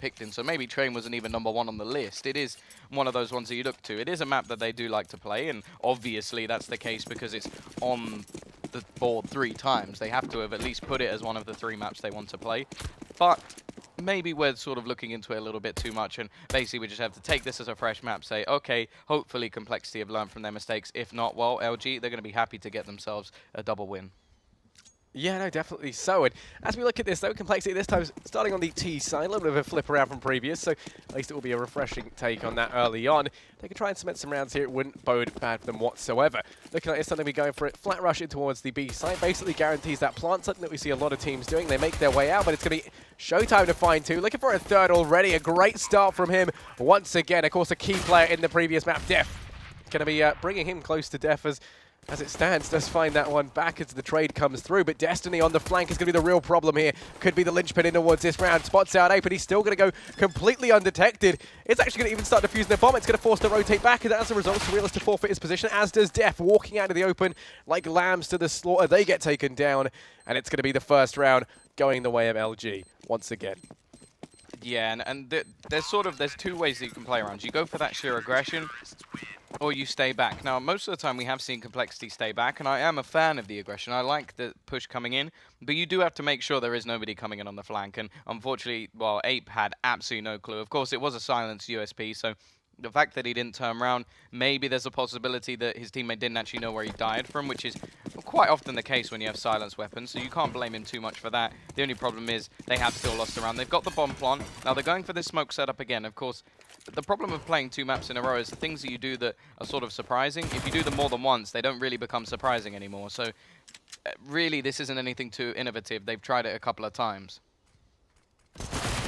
picked in, so maybe Train wasn't even #1 on the list. It is one of those ones that you look to. It is a map that they do like to play, and obviously that's the case because it's on the board 3 times. They have to have at least put it as one of the 3 maps they want to play. But maybe we're sort of looking into it a little bit too much, and basically we just have to take this as a fresh map, say, okay, hopefully Complexity have learned from their mistakes. If not, well, LG, they're going to be happy to get themselves a double win. Yeah, no, definitely so. And as we look at this, though, Complexity this time starting on the T side, a little bit of a flip around from previous, so at least it will be a refreshing take on that early on. They can try and cement some rounds here. It wouldn't bode bad for them whatsoever. Looking like it's something to be going for it. Flat rush in towards the B side basically guarantees that plant, something that we see a lot of teams doing. They make their way out, but it's going to be showtime to find 2. Looking for a third already. A great start from him once again. Of course, a key player in the previous map, Def. Going to be bringing him close to Def as it stands, does find that one back as the trade comes through, but Destiny on the flank is going to be the real problem here. Could be the linchpin in towards this round. Spots out Ape, but he's still going to go completely undetected. It's actually going to even start defusing the bomb. It's going to force to rotate back, and as a result, Surreal has to forfeit his position, as does Def, walking out of the open like lambs to the slaughter. They get taken down, and it's going to be the first round going the way of LG once again. Yeah, and there's 2 ways that you can play around. You go for that sheer aggression, or you stay back. Now, most of the time we have seen Complexity stay back, and I am a fan of the aggression. I like the push coming in, but you do have to make sure there is nobody coming in on the flank, and unfortunately, well, Ape had absolutely no clue. Of course, it was a silenced USP, so the fact that he didn't turn around, maybe there's a possibility that his teammate didn't actually know where he died from, which is quite often the case when you have silenced weapons, so you can't blame him too much for that. The only problem is they have still lost the round. They've got the bomb plant. Now they're going for this smoke setup again. Of course, the problem of playing 2 maps in a row is the things that you do that are sort of surprising. If you do them more than once, they don't really become surprising anymore. So really, this isn't anything too innovative. They've tried it a couple of times.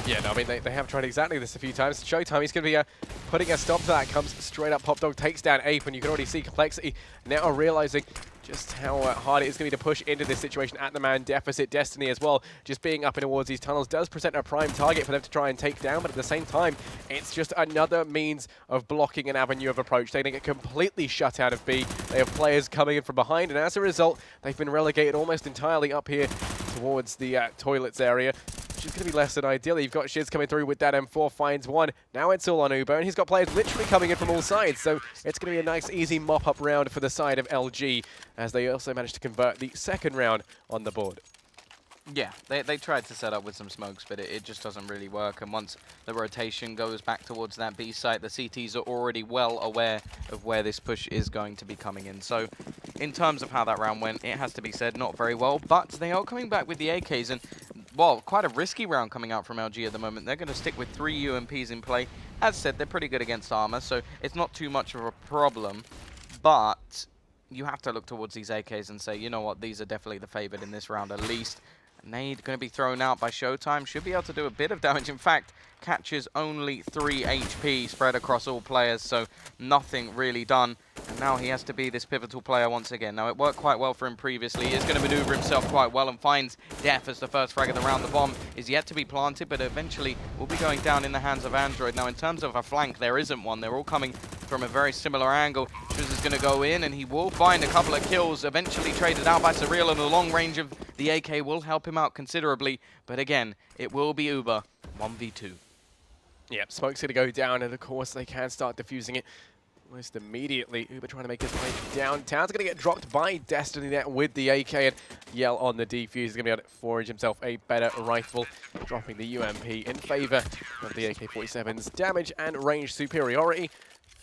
Yeah, no, I mean, they have tried exactly this a few times. Showtime, he's going to be putting a stop to that. Comes straight up, Pop Dog takes down Ape, and you can already see Complexity now realizing just how hard it is going to be to push into this situation at the man deficit. Destiny as well, just being up and towards these tunnels does present a prime target for them to try and take down, but at the same time, it's just another means of blocking an avenue of approach. They're going to get completely shut out of B. They have players coming in from behind, and as a result, they've been relegated almost entirely up here towards the toilets area. Which is going to be less than ideal. You've got Shiz coming through with that M4, finds one. Now it's all on Uber, and he's got players literally coming in from all sides. So it's going to be a nice, easy mop-up round for the side of LG, as they also managed to convert the second round on the board. Yeah, they tried to set up with some smokes, but it just doesn't really work. And once the rotation goes back towards that B site, the CTs are already well aware of where this push is going to be coming in. So in terms of how that round went, it has to be said, not very well. But they are coming back with the AKs, and well, quite a risky round coming out from LG at the moment. They're going to stick with 3 UMPs in play. As said, they're pretty good against armor, so it's not too much of a problem. But you have to look towards these AKs and say, you know what, these are definitely the favored in this round at least. Nade going to be thrown out by Showtime. Should be able to do a bit of damage. In fact, catches only 3 HP spread across all players, so nothing really done. And now he has to be this pivotal player once again. Now, it worked quite well for him previously. He is going to maneuver himself quite well and finds Def as the first frag of the round. The bomb is yet to be planted, but eventually will be going down in the hands of Android. Now, in terms of a flank, there isn't one. They're all coming from a very similar angle. Shiz is going to go in, and he will find a couple of kills, eventually traded out by Surreal, and the long range of the AK will help him out considerably. But again, it will be Uber 1v2. Yep, Smoke's going to go down, and of course they can start defusing it almost immediately. Uber trying to make his way downtown. He's going to get dropped by Destiny there with the AK, and Yell on the defuse. He's going to be able to forage himself a better rifle, dropping the UMP in favor of the AK-47's damage and range superiority.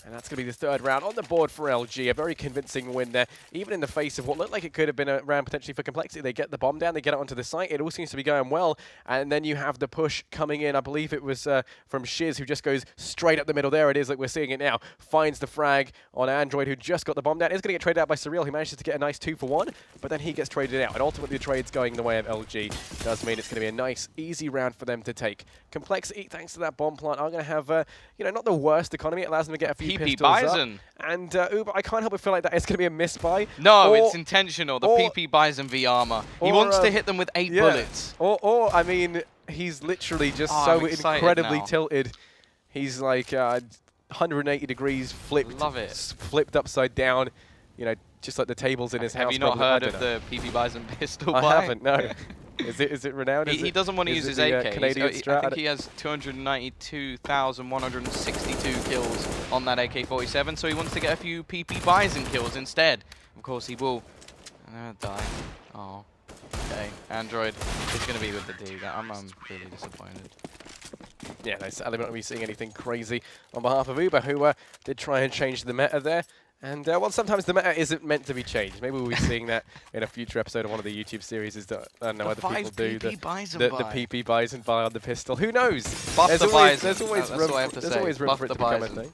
And that's going to be the third round on the board for LG. A very convincing win there, even in the face of what looked like it could have been a round potentially for Complexity. They get the bomb down, they get it onto the site. It all seems to be going well. And then you have the push coming in. I believe it was from Shiz, who just goes straight up the middle. There it is, like we're seeing it now. Finds the frag on Android, who just got the bomb down. Is going to get traded out by Surreal. He manages to get a nice 2-for-1, but then he gets traded out. And ultimately, the trade's going the way of LG. Does mean it's going to be a nice, easy round for them to take. Complexity, thanks to that bomb plant, are going to have, you know, not the worst economy. It allows them to get a few pistols Bison. Up. And Uber, I can't help but feel like that it's going to be a misbuy. No, it's intentional. The PP Bison V armor. He wants to hit them with 8 bullets. Or, I mean, he's literally just so incredibly tilted. He's like 180 degrees flipped. Love it. Flipped upside down. You know, just like the tables in his house. Have you not heard of the PP Bison pistol buy? I haven't, no. Is it renowned? He doesn't want to use his AK. Canadian strat? I think he has 292,162 kills on that AK-47, so he wants to get a few PP Bison kills instead. Of course, he will die. Oh, okay. Android is going to be with the D. I'm really disappointed. Yeah, no, sadly we're not going to be seeing anything crazy on behalf of Uber, who did try and change the meta there. And, well, sometimes the meta isn't meant to be changed. Maybe we'll be seeing that in a future episode of one of the YouTube series that, I don't know, other people do. The PP Bison buy on the pistol. Who knows? Buff the Bison. There's always room for it to become a thing.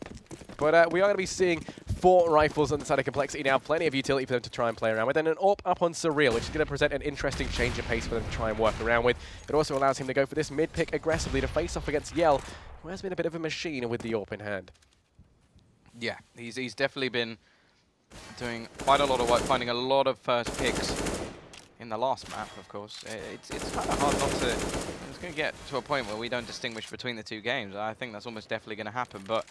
But we are going to be seeing 4 rifles on the side of Complexity now. Plenty of utility for them to try and play around with. And an AWP up on Surreal, which is going to present an interesting change of pace for them to try and work around with. It also allows him to go for this mid-pick aggressively to face off against Yell, who has been a bit of a machine with the AWP in hand. Yeah, he's definitely been doing quite a lot of work, finding a lot of first picks in the last map, of course. It's kind of hard not to... It's going to get to a point where we don't distinguish between the two games. I think that's almost definitely going to happen, but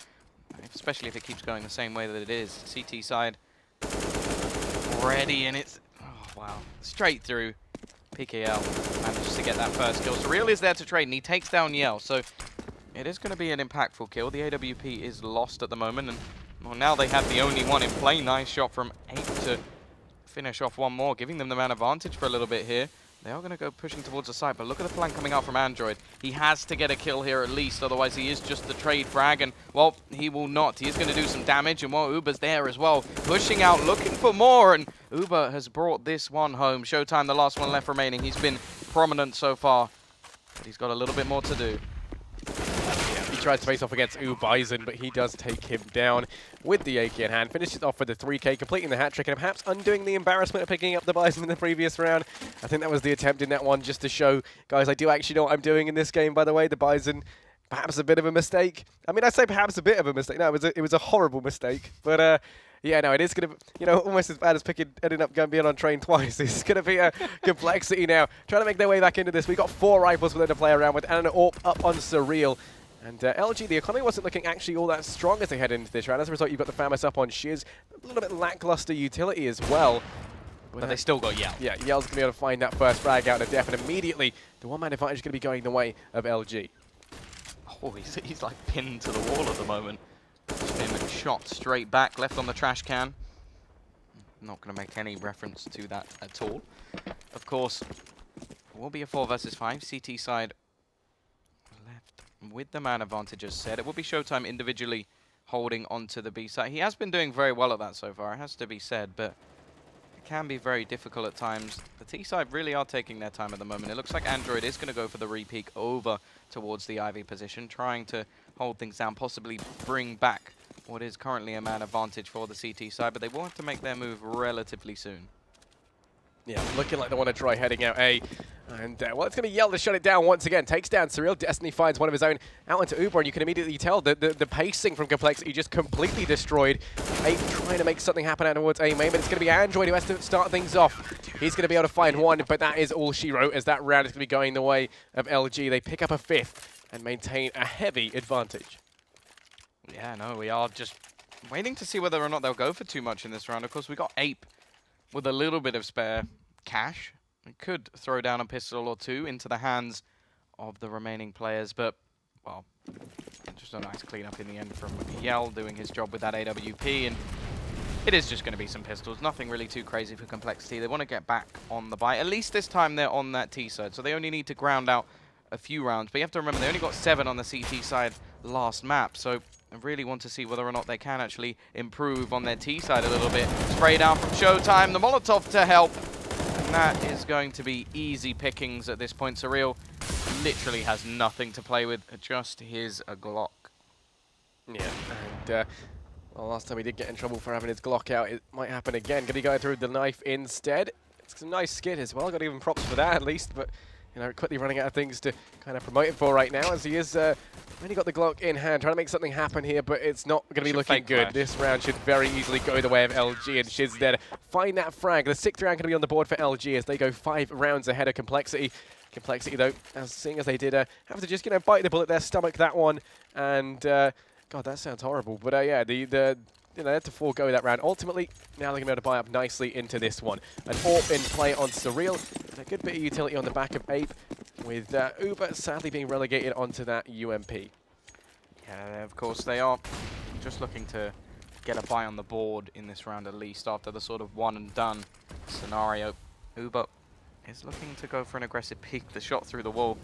especially if it keeps going the same way that it is. CT side ready, and it's... Oh, wow. Straight through. PKL manages to get that first kill. Surreal is there to trade, and he takes down Yell, so it is going to be an impactful kill. The AWP is lost at the moment, and well, now they have the only one in play. Nice shot from 8 to finish off one more, giving them the man advantage for a little bit here. They are going to go pushing towards the side, but look at the flank coming out from Android. He has to get a kill here at least, otherwise he is just the trade frag, and, well, he will not. He is going to do some damage, and, well, Uber's there as well, pushing out, looking for more, and Uber has brought this one home. Showtime, the last one left remaining. He's been prominent so far, but he's got a little bit more to do. He tries to face off against Bison, but he does take him down with the AK in hand. Finishes off with the 3K, completing the hat trick, and perhaps undoing the embarrassment of picking up the Bison in the previous round. I think that was the attempt in that one, just to show, guys, I do actually know what I'm doing in this game, by the way. The Bison, perhaps a bit of a mistake. I mean, I say perhaps a bit of a mistake. No, it was a horrible mistake. But, yeah, no, it is going to, you know, almost as bad as ending up being on train twice. It's going to be a Complexity now, trying to make their way back into this. We've got 4 rifles for them to play around with, and an AWP up on Surreal. And LG, the economy wasn't looking actually all that strong as they head into this round. As a result, you've got the Famas up on Shiz. A little bit lackluster utility as well. But they still got Yell. Yeah, Yell's going to be able to find that first frag out of Def, and immediately the one-man advantage is going to be going the way of LG. Oh, he's like pinned to the wall at the moment. Just been shot straight back, left on the trash can. Not going to make any reference to that at all. Of course, it will be a 4 versus 5. CT side left with the man advantage, as said. It will be Showtime individually holding onto the B side. He has been doing very well at that so far, it has to be said, but it can be very difficult at times. The T side really are taking their time at the moment. It looks like Android is going to go for the re-peek over towards the Ivy position, trying to hold things down, possibly bring back what is currently a man advantage for the CT side, but they will have to make their move relatively soon. Yeah, looking like they want to try heading out A. And, well, it's going to be Yell to shut it down once again. Takes down Surreal. Destiny finds one of his own out into Uber, and you can immediately tell the pacing from Complexity just completely destroyed. Ape trying to make something happen out towards A main, but it's going to be Android who has to start things off. He's going to be able to find one, but that is all she wrote, as that round is going to be going the way of LG. They pick up a 5th and maintain a heavy advantage. Yeah, no, we are just waiting to see whether or not they'll go for too much in this round. Of course, we got Ape with a little bit of spare cash. We could throw down a pistol or two into the hands of the remaining players, but, well, just a nice cleanup in the end from Yell doing his job with that AWP, and it is just going to be some pistols. Nothing really too crazy for Complexity. They want to get back on the bite. At least this time they're on that T side, so they only need to ground out a few rounds. But you have to remember, they only got 7 on the CT side last map, so I really want to see whether or not they can actually improve on their T side a little bit. Spray down from Showtime, the Molotov to help. And that is going to be easy pickings at this point. Surreal literally has nothing to play with, just his Glock. Yeah, and well, last time he did get in trouble for having his Glock out. It might happen again. Going to go through the knife instead. It's a nice skid as well. Got even props for that at least, but you know, quickly running out of things to kind of promote him for right now, as he is only got the Glock in hand, trying to make something happen here, but it's not going to be looking good. Flash. This round should very easily go the way of LG, and Shiz there to find that frag. The 6th round going to be on the board for LG as they go 5 rounds ahead of Complexity. Complexity, though, seeing as they did have to just, you know, bite the bullet there, stomach that one, and God, that sounds horrible. But yeah, the had to forego that round. Ultimately, now they're going to be able to buy up nicely into this one. An AWP in play on Surreal, and a good bit of utility on the back of Ape, with Uber sadly being relegated onto that UMP. Yeah, of course they are. Just looking to get a buy on the board in this round at least after the sort of one and done scenario. Uber is looking to go for an aggressive peek. The shot through the wall.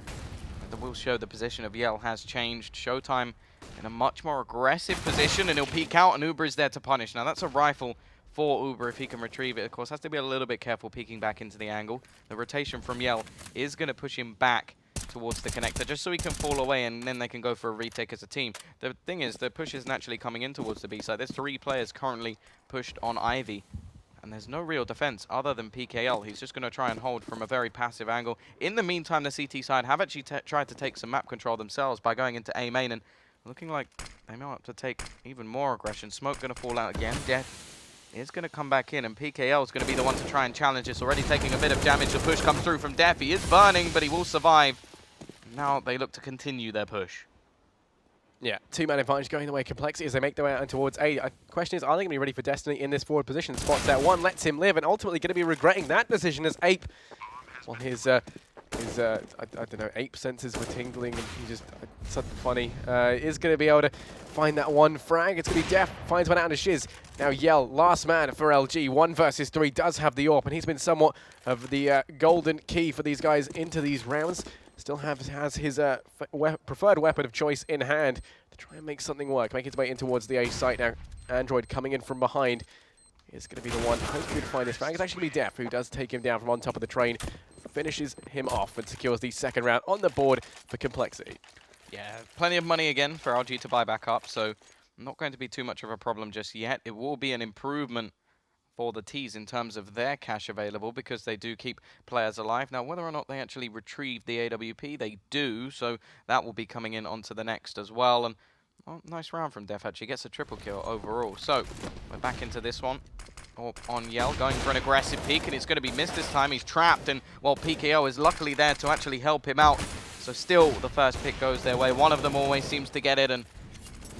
The will show the position of Yell has changed. Showtime in a much more aggressive position, and he'll peek out, and Uber is there to punish. Now that's a rifle for Uber if he can retrieve it. Of course, has to be a little bit careful peeking back into the angle. The rotation from Yell is going to push him back towards the connector just so he can fall away, and then they can go for a retake as a team. The thing is, the push is naturally coming in towards the B side. There's 3 players currently pushed on Ivy, and there's no real defense other than PKL. He's just going to try and hold from a very passive angle. In the meantime, the CT side have actually tried to take some map control themselves by going into A main, and looking like they might have to take even more aggression. Smoke going to fall out again. Death is going to come back in, and PKL is going to be the one to try and challenge this. Already taking a bit of damage. The push comes through from Death. He is burning, but he will survive. Now they look to continue their push. Yeah, 2-man advantage going the way of Complexity as they make their way out towards A. Question is, are they going to be ready for Destiny in this forward position? Spots that one, lets him live, and ultimately going to be regretting that decision as Ape, on his I don't know, Ape senses were tingling, and he just, something funny, is going to be able to find that one frag. It's going to be Def, finds one out of Shiz. Now Yell, last man for LG, 1 versus 3, does have the AWP, and he's been somewhat of the golden key for these guys into these rounds. Still has his preferred weapon of choice in hand to try and make something work. Make his way in towards the A site now. Android coming in from behind is going to be the one hopefully to find this frag. It's actually going to be Def who does take him down from on top of the train, finishes him off and secures the second round on the board for Complexity. Yeah, plenty of money again for LG to buy back up, so not going to be too much of a problem just yet. It will be an improvement for the T's in terms of their cash available because they do keep players alive. Now, whether or not they actually retrieve the AWP, they do, so that will be coming in onto the next as well. And oh, nice round from Def, actually gets a triple kill overall. So we're back into this one. On Yell, going for an aggressive peek, and it's going to be missed this time. He's trapped, and well, PKO is luckily there to actually help him out. So still, the first pick goes their way. One of them always seems to get it, and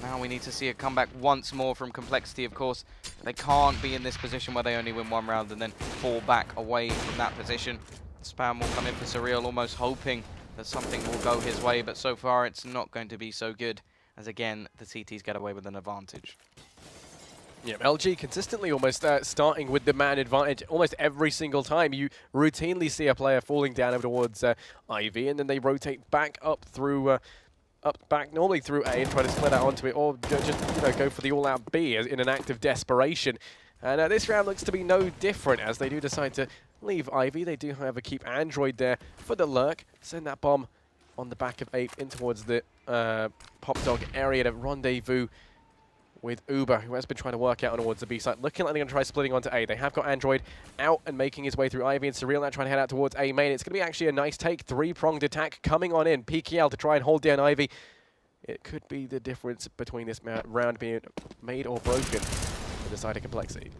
now we need to see a comeback once more from Complexity, of course. They can't be in this position where they only win 1 round and then fall back away from that position. Spam will come in for Surreal, almost hoping that something will go his way, but so far it's not going to be so good, as again, the CTs get away with an advantage. Yeah, LG consistently almost starting with the man advantage almost every single time. You routinely see a player falling down over towards Ivy, and then they rotate back up through... back normally through A and try to split out onto it, or just go for the all-out B in an act of desperation. And this round looks to be no different as they do decide to leave Ivy. They do, however, keep Android there for the lurk. Send that bomb on the back of Ape in towards the Pop Dog area to rendezvous with Uber, who has been trying to work out towards the B side. Looking like they're going to try splitting onto A. They have got Android out and making his way through Ivy, and Surreal now trying to head out towards A main. It's going to be actually a nice take. 3-pronged attack coming on in. PKL to try and hold down Ivy. It could be the difference between this round being made or broken for the side of Complexity.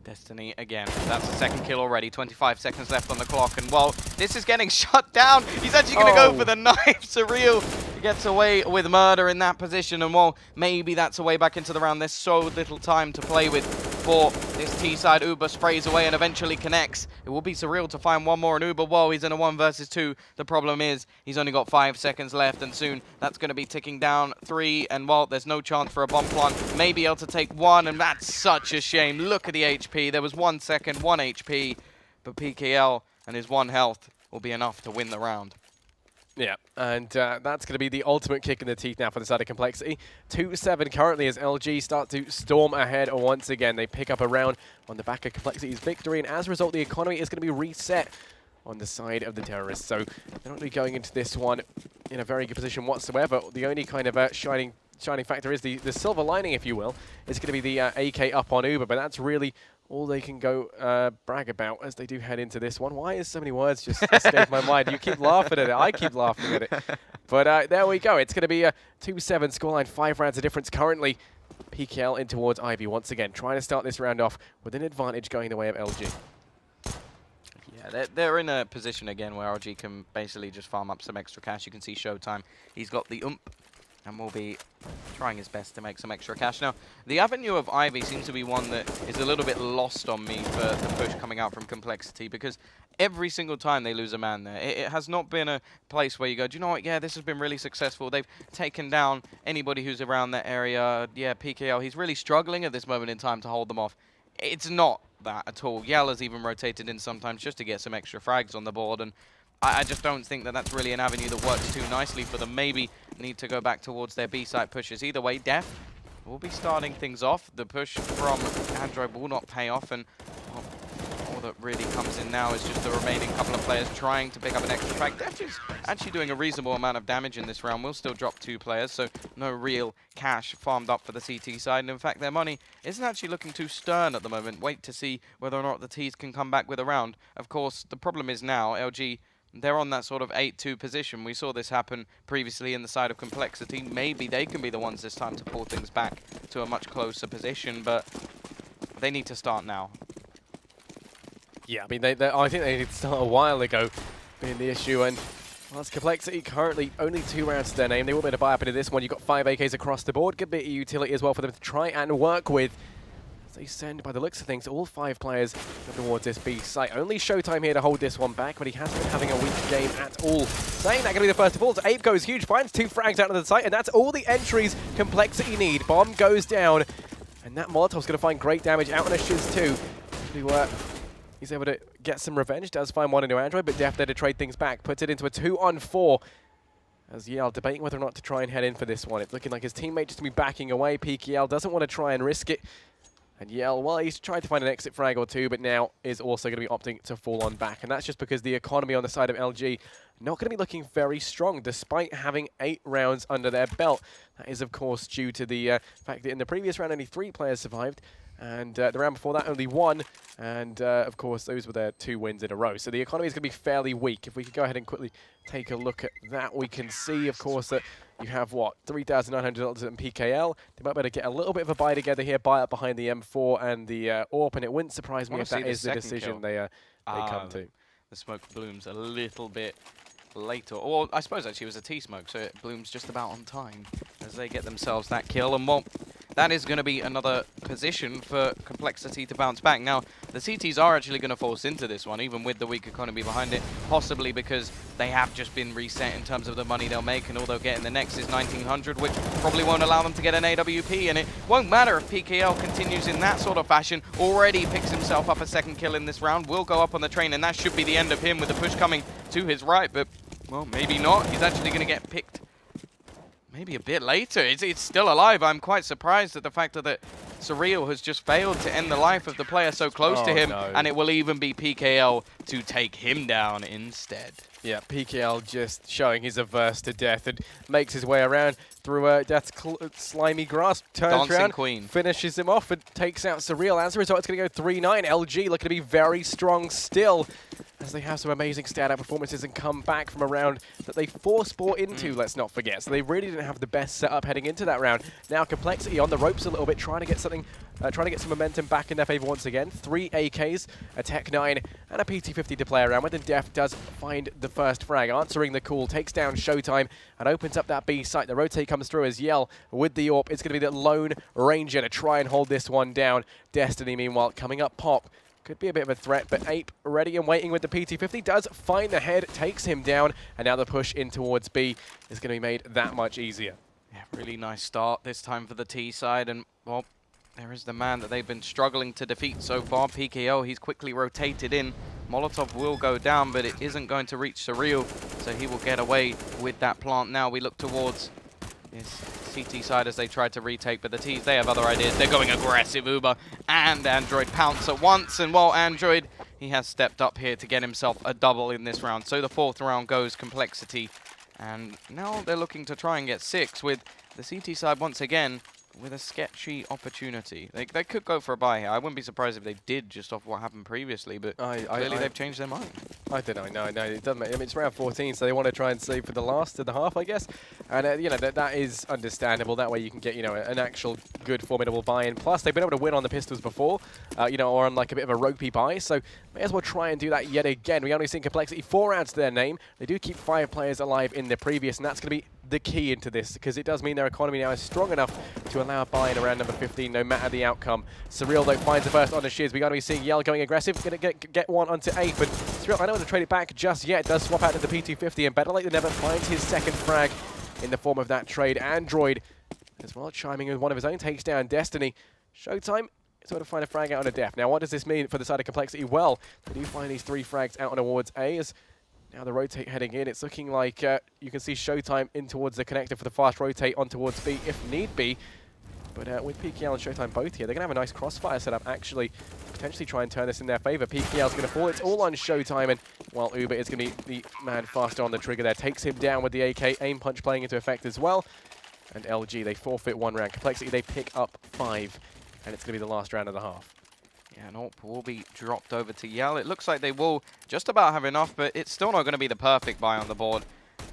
Destiny again. That's the second kill already. 25 seconds left on the clock. And while this is getting shut down, he's actually going to go for the knife. Surreal gets away with murder in that position. And while maybe that's a way back into the round, there's so little time to play with for this T-side. Uber sprays away and eventually connects. It will be Surreal to find one more. And Uber, whoa, he's in a 1 versus 2. The problem is he's only got 5 seconds left. And soon that's going to be ticking down 3. And while there's no chance for a bomb plant, maybe able to take 1. And that's such a shame. Look at the HP. There was 1 second, 1 HP. But PKL and his 1 health will be enough to win the round. Yeah, and that's going to be the ultimate kick in the teeth now for the side of Complexity. 2-7 currently as LG start to storm ahead once again. They pick up a round on the back of Complexity's victory, and as a result, the economy is going to be reset on the side of the terrorists. So they're not really going into this one in a very good position whatsoever. The only kind of shining factor is the silver lining, if you will, is going to be the AK up on Uber, but that's really all they can go brag about as they do head into this one. Why is so many words just escape my mind? You keep laughing at it. I keep laughing at it. But there we go. It's going to be a 2-7 scoreline, 5 rounds of difference currently. PKL in towards Ivy once again, trying to start this round off with an advantage going the way of LG. Yeah, they're in a position again where LG can basically just farm up some extra cash. You can see Showtime. He's got the and will be trying his best to make some extra cash. Now, the avenue of Ivy seems to be one that is a little bit lost on me for the push coming out from Complexity, because every single time they lose a man there, it has not been a place where you go, do you know what, yeah, this has been really successful. They've taken down anybody who's around that area. Yeah, PKL, he's really struggling at this moment in time to hold them off. It's not that at all. Yell has even rotated in sometimes just to get some extra frags on the board, and I just don't think that that's really an avenue that works too nicely for them. Maybe need to go back towards their B-site pushes. Either way, Def will be starting things off. The push from Android will not pay off, and well, all that really comes in now is just the remaining couple of players trying to pick up an extra frag. Def is actually doing a reasonable amount of damage in this round. Will still drop 2 players, so no real cash farmed up for the CT side. And in fact, their money isn't actually looking too stern at the moment. Wait to see whether or not the Ts can come back with a round. Of course, the problem is now LG, they're on that sort of 8-2 position. We saw this happen previously in the side of Complexity. Maybe they can be the ones this time to pull things back to a much closer position, but they need to start now. Yeah, I mean, I think they need to start a while ago, being the issue. And well, it's Complexity currently only 2 rounds to their name. They will be able to buy up into this one. You've got 5 AKs across the board. Good bit of utility as well for them to try and work with. They send, by the looks of things, all 5 players towards this B site. Only Showtime here to hold this one back, but he hasn't been having a weak game at all. Saying that going to be the first of all, so Ape goes huge, finds 2 frags out of the site, and that's all the entries Complexity need. Bomb goes down, and that Molotov's going to find great damage out on a Shiz too. He's able to get some revenge, does find one into Android, but Def there to trade things back. Puts it into a 2-on-4. As Yale debating whether or not to try and head in for this one. It's looking like his teammate just to be backing away. PKL doesn't want to try and risk it. And Yell, well, he's tried to find an exit frag or 2, but now is also going to be opting to fall on back. And that's just because the economy on the side of LG not going to be looking very strong, despite having 8 rounds under their belt. That is, of course, due to the fact that in the previous round, only 3 players survived. And the round before that, only 1. And, of course, those were their 2 wins in a row. So the economy is going to be fairly weak. If we could go ahead and quickly take a look at that, we can see, of course, that you have, what, $3,900 in PKL. They might be able to get a little bit of a buy together here, buy up behind the M4 and the AWP, and it wouldn't surprise me if that is the decision they come to. The smoke blooms a little bit later. Or I suppose actually it was a T-smoke, so it blooms just about on time as they get themselves that kill. And well, that is going to be another position for Complexity to bounce back. Now, the CTs are actually going to force into this one, even with the weak economy behind it, possibly because they have just been reset in terms of the money they'll make, and all they'll get in the next is 1900, which probably won't allow them to get an AWP, and it won't matter if PKL continues in that sort of fashion. Already picks himself up a 2nd kill in this round, will go up on the train, and that should be the end of him with the push coming to his right, but, well, maybe not. He's actually going to get picked maybe a bit later. It's still alive. I'm quite surprised at the fact that Surreal has just failed to end the life of the player so close to him, and it will even be PKL to take him down instead. Yeah, PKL just showing he's averse to death and makes his way around through Death's slimy grasp, turns Dancing around, Queen. Finishes him off and takes out Surreal. As a result, it's going to go 3-9. LG looking to be very strong still, as they have some amazing stat-out performances and come back from a round that they force-bought into, let's not forget. So they really didn't have the best setup heading into that round. Now Complexity on the ropes a little bit, trying to get something, trying to get some momentum back in their favor once again. 3 AKs, a Tech 9, and a PT-50 to play around with, and Def does find the first frag, answering the call, takes down Showtime, and opens up that B site. The rotate comes through as Yell with the AWP. It's going to be the lone Ranger to try and hold this one down. Destiny, meanwhile, coming up Pop. Could be a bit of a threat, but Ape ready and waiting with the PT-50. Does find the head, takes him down, and now the push in towards B is going to be made that much easier. Yeah, really nice start this time for the T side, and, well, there is the man that they've been struggling to defeat so far, PKO. He's quickly rotated in. Molotov will go down, but it isn't going to reach Surreal, so he will get away with that plant. Now we look towards this CT side as they try to retake, but the Ts, they have other ideas. They're going aggressive. Uber and Android pounce at once, and while Android, he has stepped up here to get himself a double in this round. So the 4th round goes Complexity, and now they're looking to try and get 6 with the CT side once again with a sketchy opportunity. They could go for a buy here. I wouldn't be surprised if they did, just off what happened previously, but clearly they've changed their mind. I don't know. No, it doesn't. I mean, it's round 14, so they want to try and save for the last of the half, I guess. And you know, that is understandable. That way you can get, you know, an actual good formidable buy-in. Plus, they've been able to win on the pistols before, you know, or on like a bit of a ropey buy. So may as well try and do that yet again. We only seen Complexity 4 rounds to their name. They do keep 5 players alive in the previous, and that's going to be the key into this, because it does mean their economy now is strong enough to allow a buy in around number 15, no matter the outcome. Surreal, though, finds the first on the Shiz. We're going to be seeing Yell going aggressive. Going to get one onto 8, but Surreal, I don't want to trade it back just yet. Does swap out to the P250, and better late than never finds his second frag in the form of that trade. Android as well, chiming in with one of his own, takes down Destiny. Showtime sort of find a frag out on a def. Now, what does this mean for the side of Complexity? Well, they do find these 3 frags out on towards A, as now the rotate heading in. It's looking like you can see Showtime in towards the connector for the fast rotate on towards B if need be. But with PKL and Showtime both here, they're going to have a nice crossfire setup, actually, to potentially try and turn this in their favor. PKL's going to fall. It's all on Showtime, and while Uber is going to be the man faster on the trigger there, takes him down with the AK. Aim punch playing into effect as well. And LG, they forfeit 1 round. Complexity, they pick up 5, and it's going to be the last round of the half. Yeah, and AWP will be dropped over to Yell. It looks like they will just about have enough, but it's still not going to be the perfect buy on the board,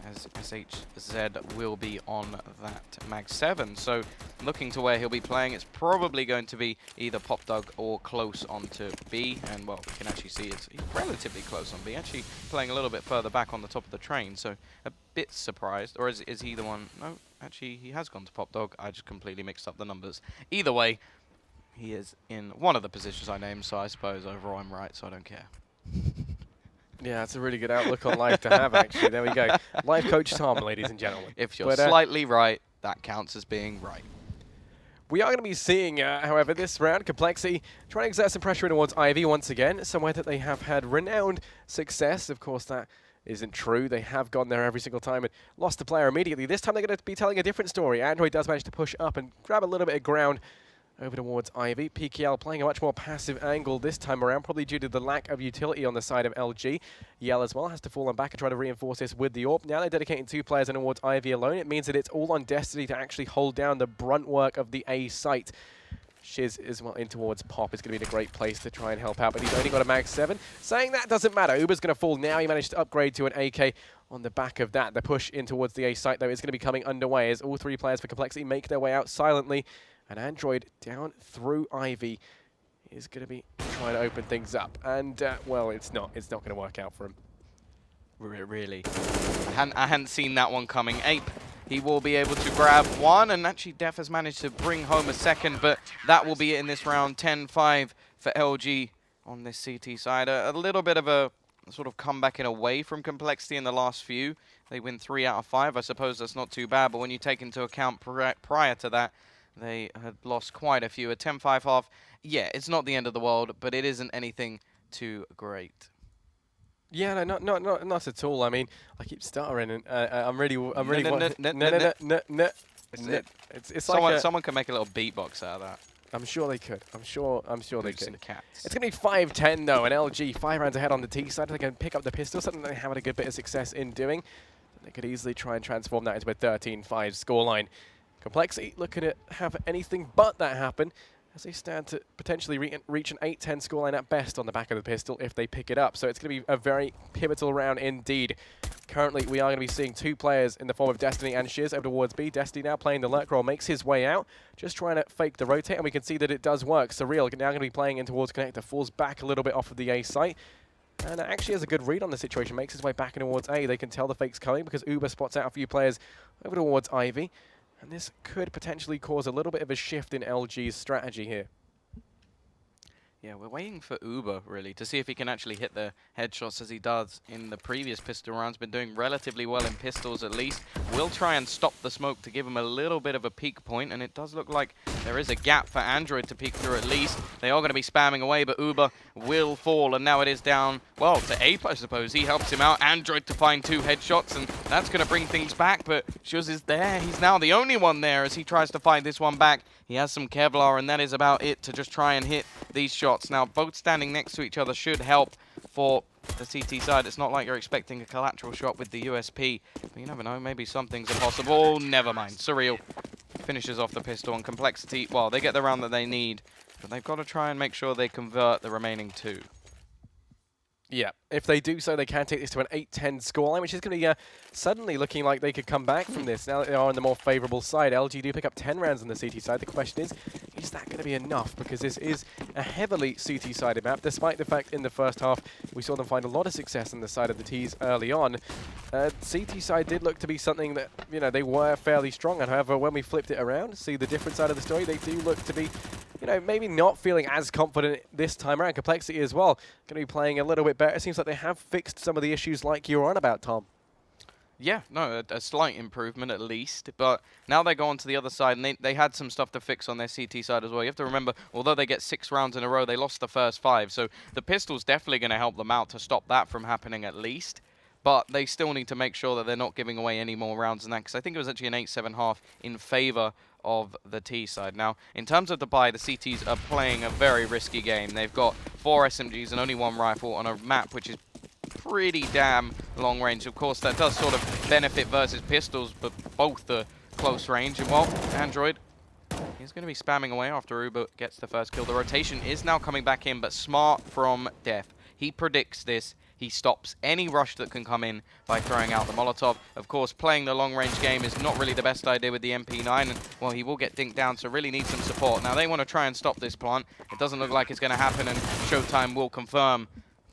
as SHZ will be on that Mag 7. So looking to where he'll be playing, it's probably going to be either Pop Dug or close onto B. And, well, we can actually see he's relatively close on B, actually playing a little bit further back on the top of the train. So a bit surprised. Or is he the one? No, actually, he has gone to Pop Dog. I just completely mixed up the numbers. Either way, he is in one of the positions I named, so I suppose overall I'm right, so I don't care. Yeah, it's a really good outlook on life to have, actually. There we go. Life Coach Tom, ladies and gentlemen. If you're slightly right, that counts as being right. We are going to be seeing, however, this round, Complexity trying to exert some pressure towards Ivy once again, somewhere that they have had renowned success. Of course, that isn't true. They have gone there every single time and lost the player immediately. This time they're going to be telling a different story. Android does manage to push up and grab a little bit of ground over towards Ivy. PKL playing a much more passive angle this time around, probably due to the lack of utility on the side of LG. Yell as well has to fall on back and try to reinforce this with the AWP. Now they're dedicating 2 players in towards Ivy alone. It means that it's all on Destiny to actually hold down the brunt work of the A site. Shiz as well in towards Pop is going to be in a great place to try and help out, but he's only got a Mag 7. Saying that doesn't matter. Uber's going to fall now. He managed to upgrade to an AK on the back of that. The push in towards the A site, though, is going to be coming underway as all 3 players for Complexity make their way out silently. And Android down through Ivy is going to be trying to open things up. And, well, it's not going to work out for him. Really. I hadn't seen that one coming. Ape, he will be able to grab 1, and actually Def has managed to bring home a 2nd, but that will be it in this round. 10-5 for LG on this CT side. A little bit of a sort of comeback in away from Complexity in the last few. They win 3 out of 5. I suppose that's not too bad, but when you take into account prior to that, they had lost quite a few. A 10-5 half, yeah, it's not the end of the world, but it isn't anything too great. Yeah, no, not at all. I mean, I keep stuttering, and I'm really. It's like someone can make a little beatbox out of that. I'm sure they could. I'm sure they could. Cats. It's going to be 5-10 though, and LG 5 rounds ahead on the T side. They can pick up the pistol, something they haven't a good bit of success in doing. They could easily try and transform that into a 13-5 scoreline. Complexity looking to have anything but that happen, as they stand to potentially reach an 8-10 scoreline at best on the back of the pistol if they pick it up. So it's going to be a very pivotal round indeed. Currently, we are going to be seeing 2 players in the form of Destiny and Shiz over towards B. Destiny now playing the lurk role, makes his way out, just trying to fake the rotate, and we can see that it does work. Surreal now going to be playing in towards Connector, falls back a little bit off of the A site, and actually has a good read on the situation, makes his way back in towards A. They can tell the fake's coming because Uber spots out a few players over towards Ivy. And this could potentially cause a little bit of a shift in LG's strategy here. Yeah, we're waiting for Uber, really, to see if he can actually hit the headshots as he does in the previous pistol rounds. Been doing relatively well in pistols, at least. We'll try and stop the smoke to give him a little bit of a peak point, and it does look like there is a gap for Android to peek through at least. They are going to be spamming away, but Uber will fall, and now it is down, well, to Ape, I suppose. He helps him out. Android to find 2 headshots, and that's going to bring things back, but Shuz is there. He's now the only one there as he tries to find this one back. He has some Kevlar, and that is about it to just try and hit these shots. Now, both standing next to each other should help for the CT side. It's not like you're expecting a collateral shot with the USP, but you never know. Maybe some things are possible. Never mind. Surreal finishes off the pistol on Complexity. Well, they get the round that they need, but they've got to try and make sure they convert the remaining 2. Yeah, if they do so, they can take this to an 8-10 scoreline, which is going to be suddenly looking like they could come back from this. Now that they are on the more favourable side, LG do pick up 10 rounds on the CT side. The question is is that going to be enough? Because this is a heavily CT-sided map, despite the fact in the first half we saw them find a lot of success on the side of the Ts early on. CT side did look to be something that, you know, they were fairly strong on. However, when we flipped it around, see the different side of the story, they do look to be, you know, maybe not feeling as confident this time around. Complexity as well, going to be playing a little bit better. It seems like they have fixed some of the issues like you were on about, Tom. Yeah, no, a slight improvement at least, but now they go on to the other side, and they had some stuff to fix on their CT side as well. You have to remember, although they get 6 rounds in a row, they lost the first 5, so the pistol's definitely going to help them out to stop that from happening at least, but they still need to make sure that they're not giving away any more rounds than that, because I think it was actually an 8-7 half in favor of the T side. Now, in terms of the buy, the CTs are playing a very risky game. They've got 4 SMGs and only 1 rifle on a map which is pretty damn long range. Of course, that does sort of benefit versus pistols, but both the close range. And well, Android, he's going to be spamming away after Uber gets the first kill. The rotation is now coming back in, but smart from Def. He predicts this. He stops any rush that can come in by throwing out the Molotov. Of course, playing the long-range game is not really the best idea with the MP9. And, well, he will get dinked down, so really needs some support. Now, they want to try and stop this plant. It doesn't look like it's going to happen, and Showtime will confirm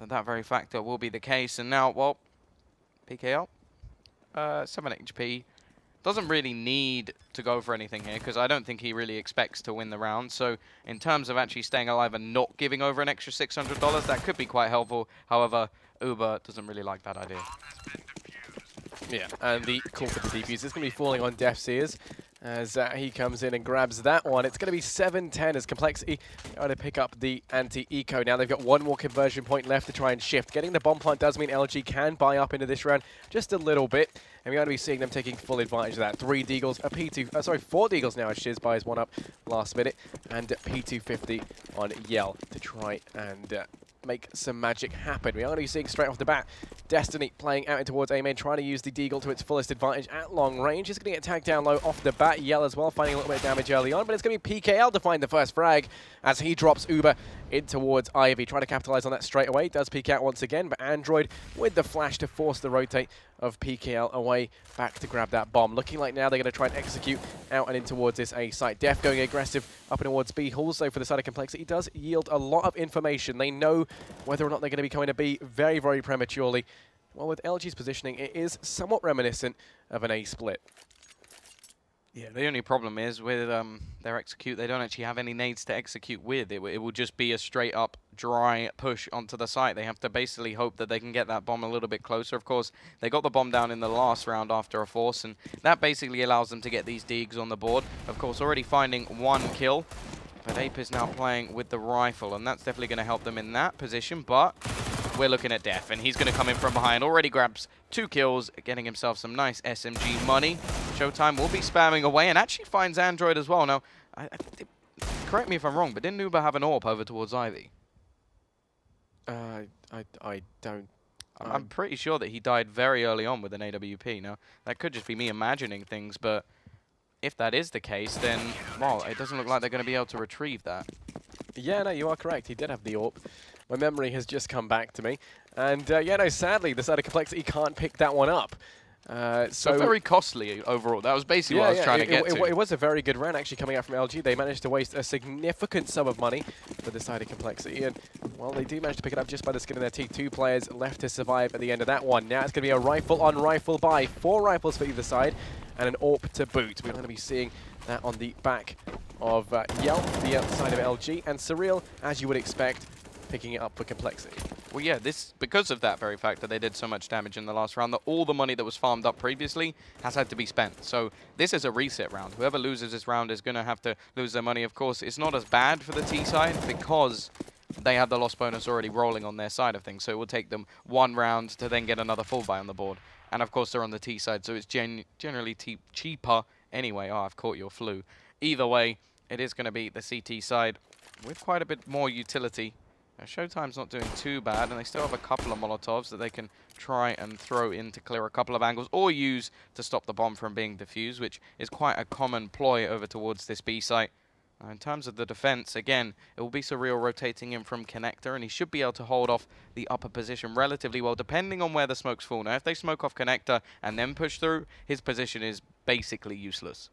that very factor will be the case. And now, well, PKL, 7 HP. Doesn't really need to go for anything here, because I don't think he really expects to win the round. So in terms of actually staying alive and not giving over an extra $600, that could be quite helpful. However, Uber doesn't really like that idea. Yeah, and the call for the defuse is going to be falling on Def's ears as he comes in and grabs that one. It's going to be 7-10 as Complexity going to pick up the anti-eco. Now they've got 1 more conversion point left to try and shift. Getting the bomb plant does mean LG can buy up into this round just a little bit, and we're going to be seeing them taking full advantage of that. 3 Deagles, a P2, sorry, 4 Deagles now as Shiz buys 1 up last minute, and P250 on Yell to try and make some magic happen. We are going to be seeing straight off the bat Destiny playing out in towards A main, trying to use the Deagle to its fullest advantage at long range. He's going to get tagged down low off the bat. Yell as well, finding a little bit of damage early on, but it's going to be PKL to find the first frag as he drops Uber in towards Ivy. Trying to capitalize on that straight away. Does peek out once again, but Android with the flash to force the rotate of PKL away back to grab that bomb. Looking like now they're going to try and execute out and in towards this A site. Def going aggressive up and towards B. Also for the side of Complexity, does yield a lot of information. They know whether or not they're going to be coming to B very, very prematurely. Well, with LG's positioning, it is somewhat reminiscent of an A split. Yeah, the only problem is with their execute, they don't actually have any nades to execute with. It will just be a straight up dry push onto the site. They have to basically hope that they can get that bomb a little bit closer. Of course, they got the bomb down in the last round after a force, and that basically allows them to get these Deags on the board. Of course, already finding 1 kill, but Ape is now playing with the rifle, and that's definitely going to help them in that position, but we're looking at Def, and he's going to come in from behind. Already grabs 2 kills, getting himself some nice SMG money. Showtime will be spamming away and actually finds Android as well. Now, correct me if I'm wrong, but didn't Uber have an AWP over towards Ivy? I don't. I'm pretty sure that he died very early on with an AWP. Now, that could just be me imagining things, but if that is the case, then, well, it doesn't look like they're going to be able to retrieve that. Yeah, no, you are correct. He did have the AWP. My memory has just come back to me. And, yeah, no, sadly, the side of Complexity can't pick that one up. So very costly overall. That was basically what I was trying to get to. It was a very good round, actually, coming out from LG. They managed to waste a significant sum of money for the side of Complexity. And, well, they do manage to pick it up just by the skin of their teeth. 2 players left to survive at the end of that one. Now it's going to be a rifle-on-rifle buy. 4 rifles for either side and an AWP to boot. We're going to be seeing that on the back of Yell, the outside of LG. And Surreal, as you would expect, picking it up for Complexity. Well, yeah, this because of that very fact that they did so much damage in the last round, that all the money that was farmed up previously has had to be spent. So this is a reset round. Whoever loses this round is going to have to lose their money. Of course, it's not as bad for the T side because they have the loss bonus already rolling on their side of things. So it will take them 1 round to then get another full buy on the board. And of course, they're on the T side, so it's generally cheaper anyway. Oh, I've caught your flu. Either way, it is going to be the CT side with quite a bit more utility. Showtime's not doing too bad, and they still have a couple of Molotovs that they can try and throw in to clear a couple of angles or use to stop the bomb from being defused, which is quite a common ploy over towards this B site. In terms of the defense, again, it will be Surreal rotating in from Connector, and he should be able to hold off the upper position relatively well, depending on where the smokes fall. Now, if they smoke off Connector and then push through, his position is basically useless.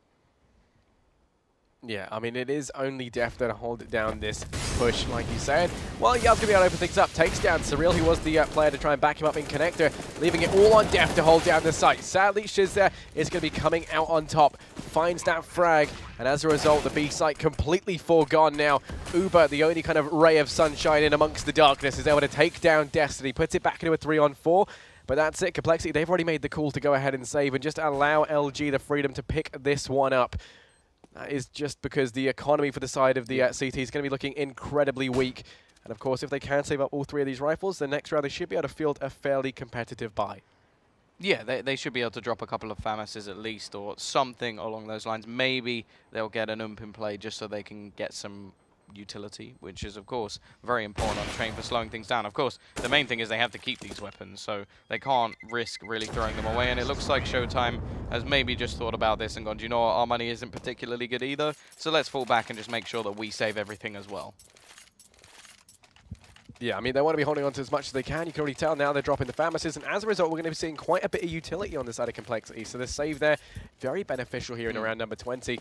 Yeah, I mean, it is only Def that hold it down this push, like you said. Well, Yal's going to be able to open things up. Takes down surreal. He was the player to try and back him up in connector, leaving it all on Def to hold down the site. Sadly, Shiz there is going to be coming out on top. Finds that frag, and as a result, the B site completely foregone now. Uber, the only kind of ray of sunshine in amongst the darkness, is able to take down Destiny, puts it back into a 3-on-4. But that's it. Complexity, they've already made the call to go ahead and save and just allow LG the freedom to pick this one up. That is just because the economy for the side of the CT is going to be looking incredibly weak. And of course, if they can save up all 3 of these rifles, the next round they should be able to field a fairly competitive buy. Yeah, they should be able to drop a couple of FAMASs at least, or something along those lines. Maybe they'll get an in play just so they can get some utility, which is, of course, very important on train for slowing things down. Of course, the main thing is they have to keep these weapons, so they can't risk really throwing them away. And it looks like Showtime has maybe just thought about this and gone, do you know what, our money isn't particularly good either, so let's fall back and just make sure that we save everything as well. Yeah, I mean, they want to be holding on to as much as they can. You can already tell now they're dropping the FAMASs, and as a result, we're going to be seeing quite a bit of utility on the side of Complexity. So the save there, very beneficial here in around number 20.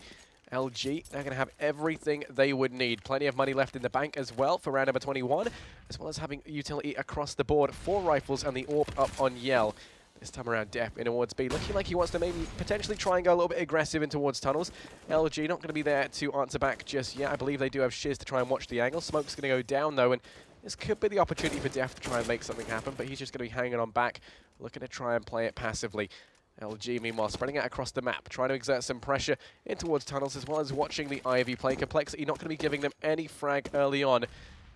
LG, they're going to have everything they would need. Plenty of money left in the bank as well for round number 21, as well as having utility across the board. 4 rifles and the AWP up on Yell. This time around, Def in towards B, looking like he wants to maybe potentially try and go a little bit aggressive in towards tunnels. LG not going to be there to answer back just yet. I believe they do have Shiz to try and watch the angle. Smoke's going to go down though, and this could be the opportunity for Def to try and make something happen, but he's just going to be hanging on back, looking to try and play it passively. LG, meanwhile, spreading out across the map, trying to exert some pressure in towards tunnels, as well as watching the Ivy play. Complexity not going to be giving them any frag early on,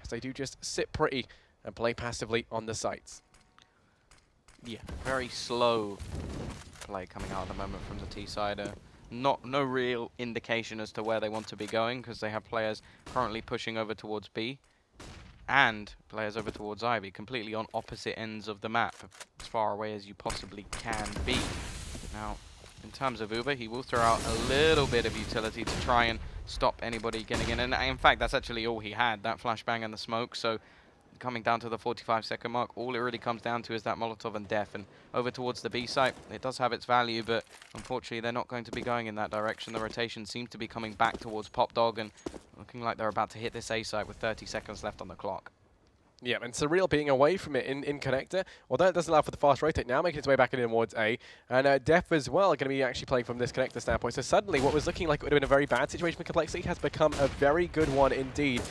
as they do just sit pretty and play passively on the sites. Yeah, very slow play coming out at the moment from the T side. No real indication as to where they want to be going, because they have players currently pushing over towards B and players over towards Ivy, completely on opposite ends of the map, as far away as you possibly can be. Now, in terms of Uber, he will throw out a little bit of utility to try and stop anybody getting in. And in fact, that's actually all he had, that flashbang and the smoke. So coming down to the 45-second mark, all it really comes down to is that Molotov and Def. And over towards the B site, it does have its value, but unfortunately they're not going to be going in that direction. The rotation seems to be coming back towards Pop Dog, and looking like they're about to hit this A site with 30 seconds left on the clock. Yeah, and Surreal being away from it in connector, although it doesn't allow for the fast rotate now, making its way back in towards A. And Def as well are going to be actually playing from this connector standpoint. So suddenly what was looking like it would have been a very bad situation for Complexity has become a very good one indeed.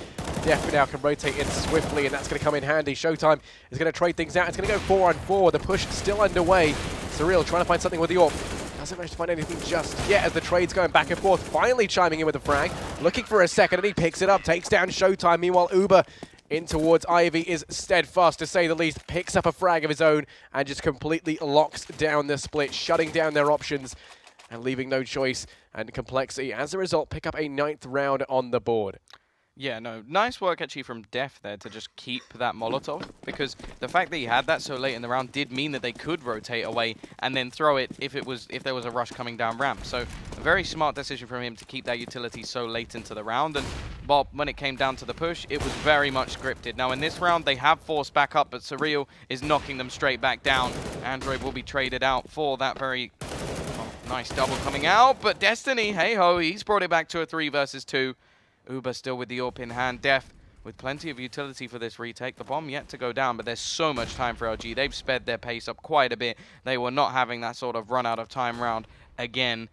Def now can rotate in swiftly, and that's going to come in handy. Showtime is going to trade things out. It's going to go 4-on-4. The push still underway. Surreal trying to find something with the AWP. Doesn't manage to find anything just yet as the trade's going back and forth. Finally chiming in with a frag. Looking for a second, and he picks it up. Takes down Showtime. Meanwhile, Uber in towards Ivy is steadfast, to say the least. Picks up a frag of his own and just completely locks down the split, shutting down their options and leaving no choice. And Complexity, as a result, pick up a 9th round on the board. Yeah, no, nice work actually from Def there to just keep that Molotov, because the fact that he had that so late in the round did mean that they could rotate away and then throw it if there was a rush coming down ramp. So a very smart decision from him to keep that utility so late into the round. And Bob, when it came down to the push, it was very much scripted. Now in this round, they have forced back up, but Surreal is knocking them straight back down. Android will be traded out for that very nice double coming out, but Destiny, hey-ho, he's brought it back to a 3 versus 2. Uber still with the AWP in hand. Def with plenty of utility for this retake. The bomb yet to go down, but there's so much time for LG. They've sped their pace up quite a bit. They were not having that sort of run out of time round again.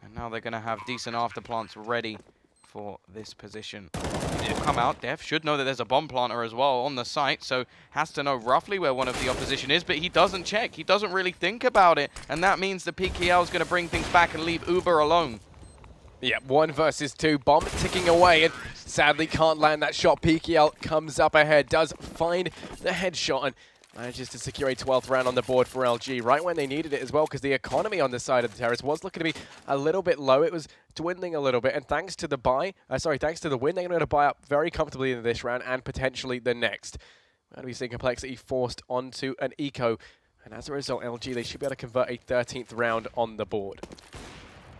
And now they're going to have decent afterplants ready for this position. It will come out. Def should know that there's a bomb planter as well on the site, so has to know roughly where one of the opposition is, but he doesn't check. He doesn't really think about it, and that means the PKL is going to bring things back and leave Uber alone. Yeah, 1 versus 2. Bomb ticking away, and sadly can't land that shot. PKL comes up ahead, does find the headshot, and manages to secure a 12th round on the board for LG, right when they needed it as well, because the economy on this side of the terrace was looking to be a little bit low. It was dwindling a little bit, and thanks to the thanks to the win, they're going to be able to buy up very comfortably in this round and potentially the next. We're going to be seeing Complexity forced onto an eco, and as a result, LG, they should be able to convert a 13th round on the board.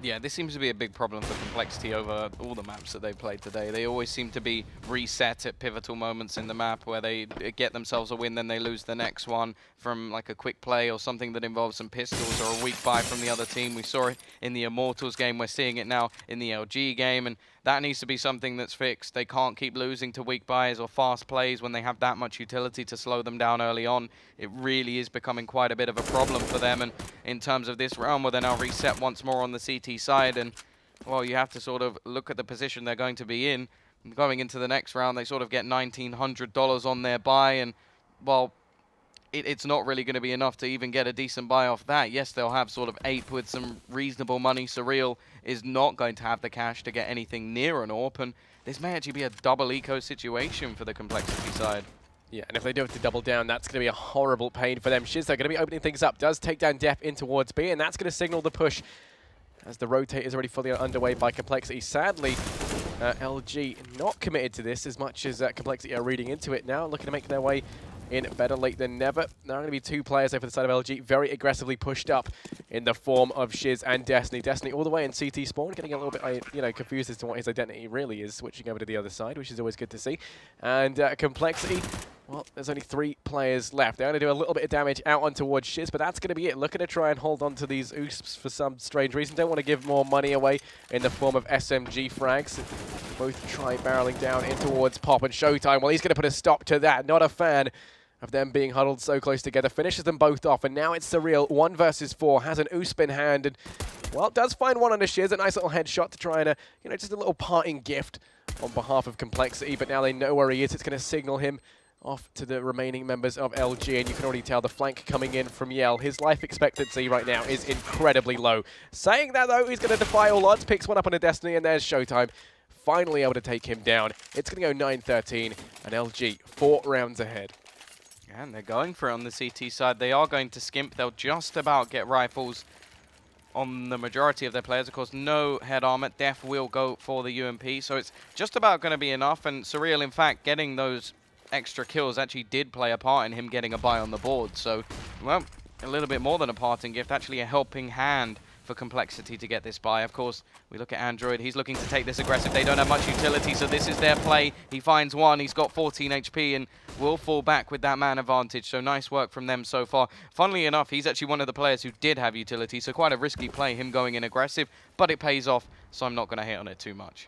Yeah, this seems to be a big problem for Complexity over all the maps that they've played today. They always seem to be reset at pivotal moments in the map where they get themselves a win, then they lose the next one from like a quick play or something that involves some pistols or a weak buy from the other team. We saw it in the Immortals game. We're seeing it now in the LG game, and that needs to be something that's fixed. They can't keep losing to weak buys or fast plays when they have that much utility to slow them down early on. It really is becoming quite a bit of a problem for them, and in terms of this round where they're now reset once more on the CT side, and well, you have to sort of look at the position they're going to be in. Going into the next round, they sort of get $1,900 on their buy, and well, it's not really going to be enough to even get a decent buy off that. Yes, they'll have sort of 8 with some reasonable money. Surreal is not going to have the cash to get anything near an AWP, and this may actually be a double eco situation for the Complexity side. Yeah, and if they do have to double down, that's going to be a horrible pain for them. Shiz, they're going to be opening things up. Does take down Def in towards B, and that's going to signal the push as the rotate is already fully underway by Complexity. Sadly, LG not committed to this as much as Complexity are reading into it now, looking to make their way in better late than never. There are going to be 2 players over the side of LG, very aggressively pushed up in the form of Shiz and Destiny. Destiny all the way in CT spawn, getting a little bit confused as to what his identity really is, switching over to the other side, which is always good to see. And Complexity, well, there's only 3 players left. They're going to do a little bit of damage out on towards Shiz, but that's going to be it. Looking to try and hold on to these oosps for some strange reason. Don't want to give more money away in the form of SMG frags. Both try barreling down in towards Pop and Showtime. Well, he's going to put a stop to that. Not a fan of them being huddled so close together. Finishes them both off, and now it's Surreal. 1 versus 4. Has an oosp in hand, and well, does find one under Shiz. A nice little headshot to try and, just a little parting gift on behalf of Complexity. But now they know where he is. It's going to signal him off to the remaining members of LG, and you can already tell the flank coming in from Yell. His life expectancy right now is incredibly low. Saying that, though, he's going to defy all odds. Picks one up on a Destiny, and there's Showtime. Finally able to take him down. It's going to go 9-13, and LG 4 rounds ahead. And they're going for it on the CT side. They are going to skimp. They'll just about get rifles on the majority of their players. Of course, no head armor. Def will go for the UMP, so it's just about going to be enough. And Surreal, in fact, getting those extra kills actually did play a part in him getting a buy on the board. So, well, a little bit more than a parting gift, actually a helping hand for Complexity to get this buy. Of course, we look at Android. He's looking to take this aggressive. They don't have much utility, so this is their play. He finds one. He's got 14 HP and will fall back with that man advantage. So nice work from them so far. Funnily enough, he's actually one of the players who did have utility, so quite a risky play, him going in aggressive, but it pays off, so I'm not going to hit on it too much.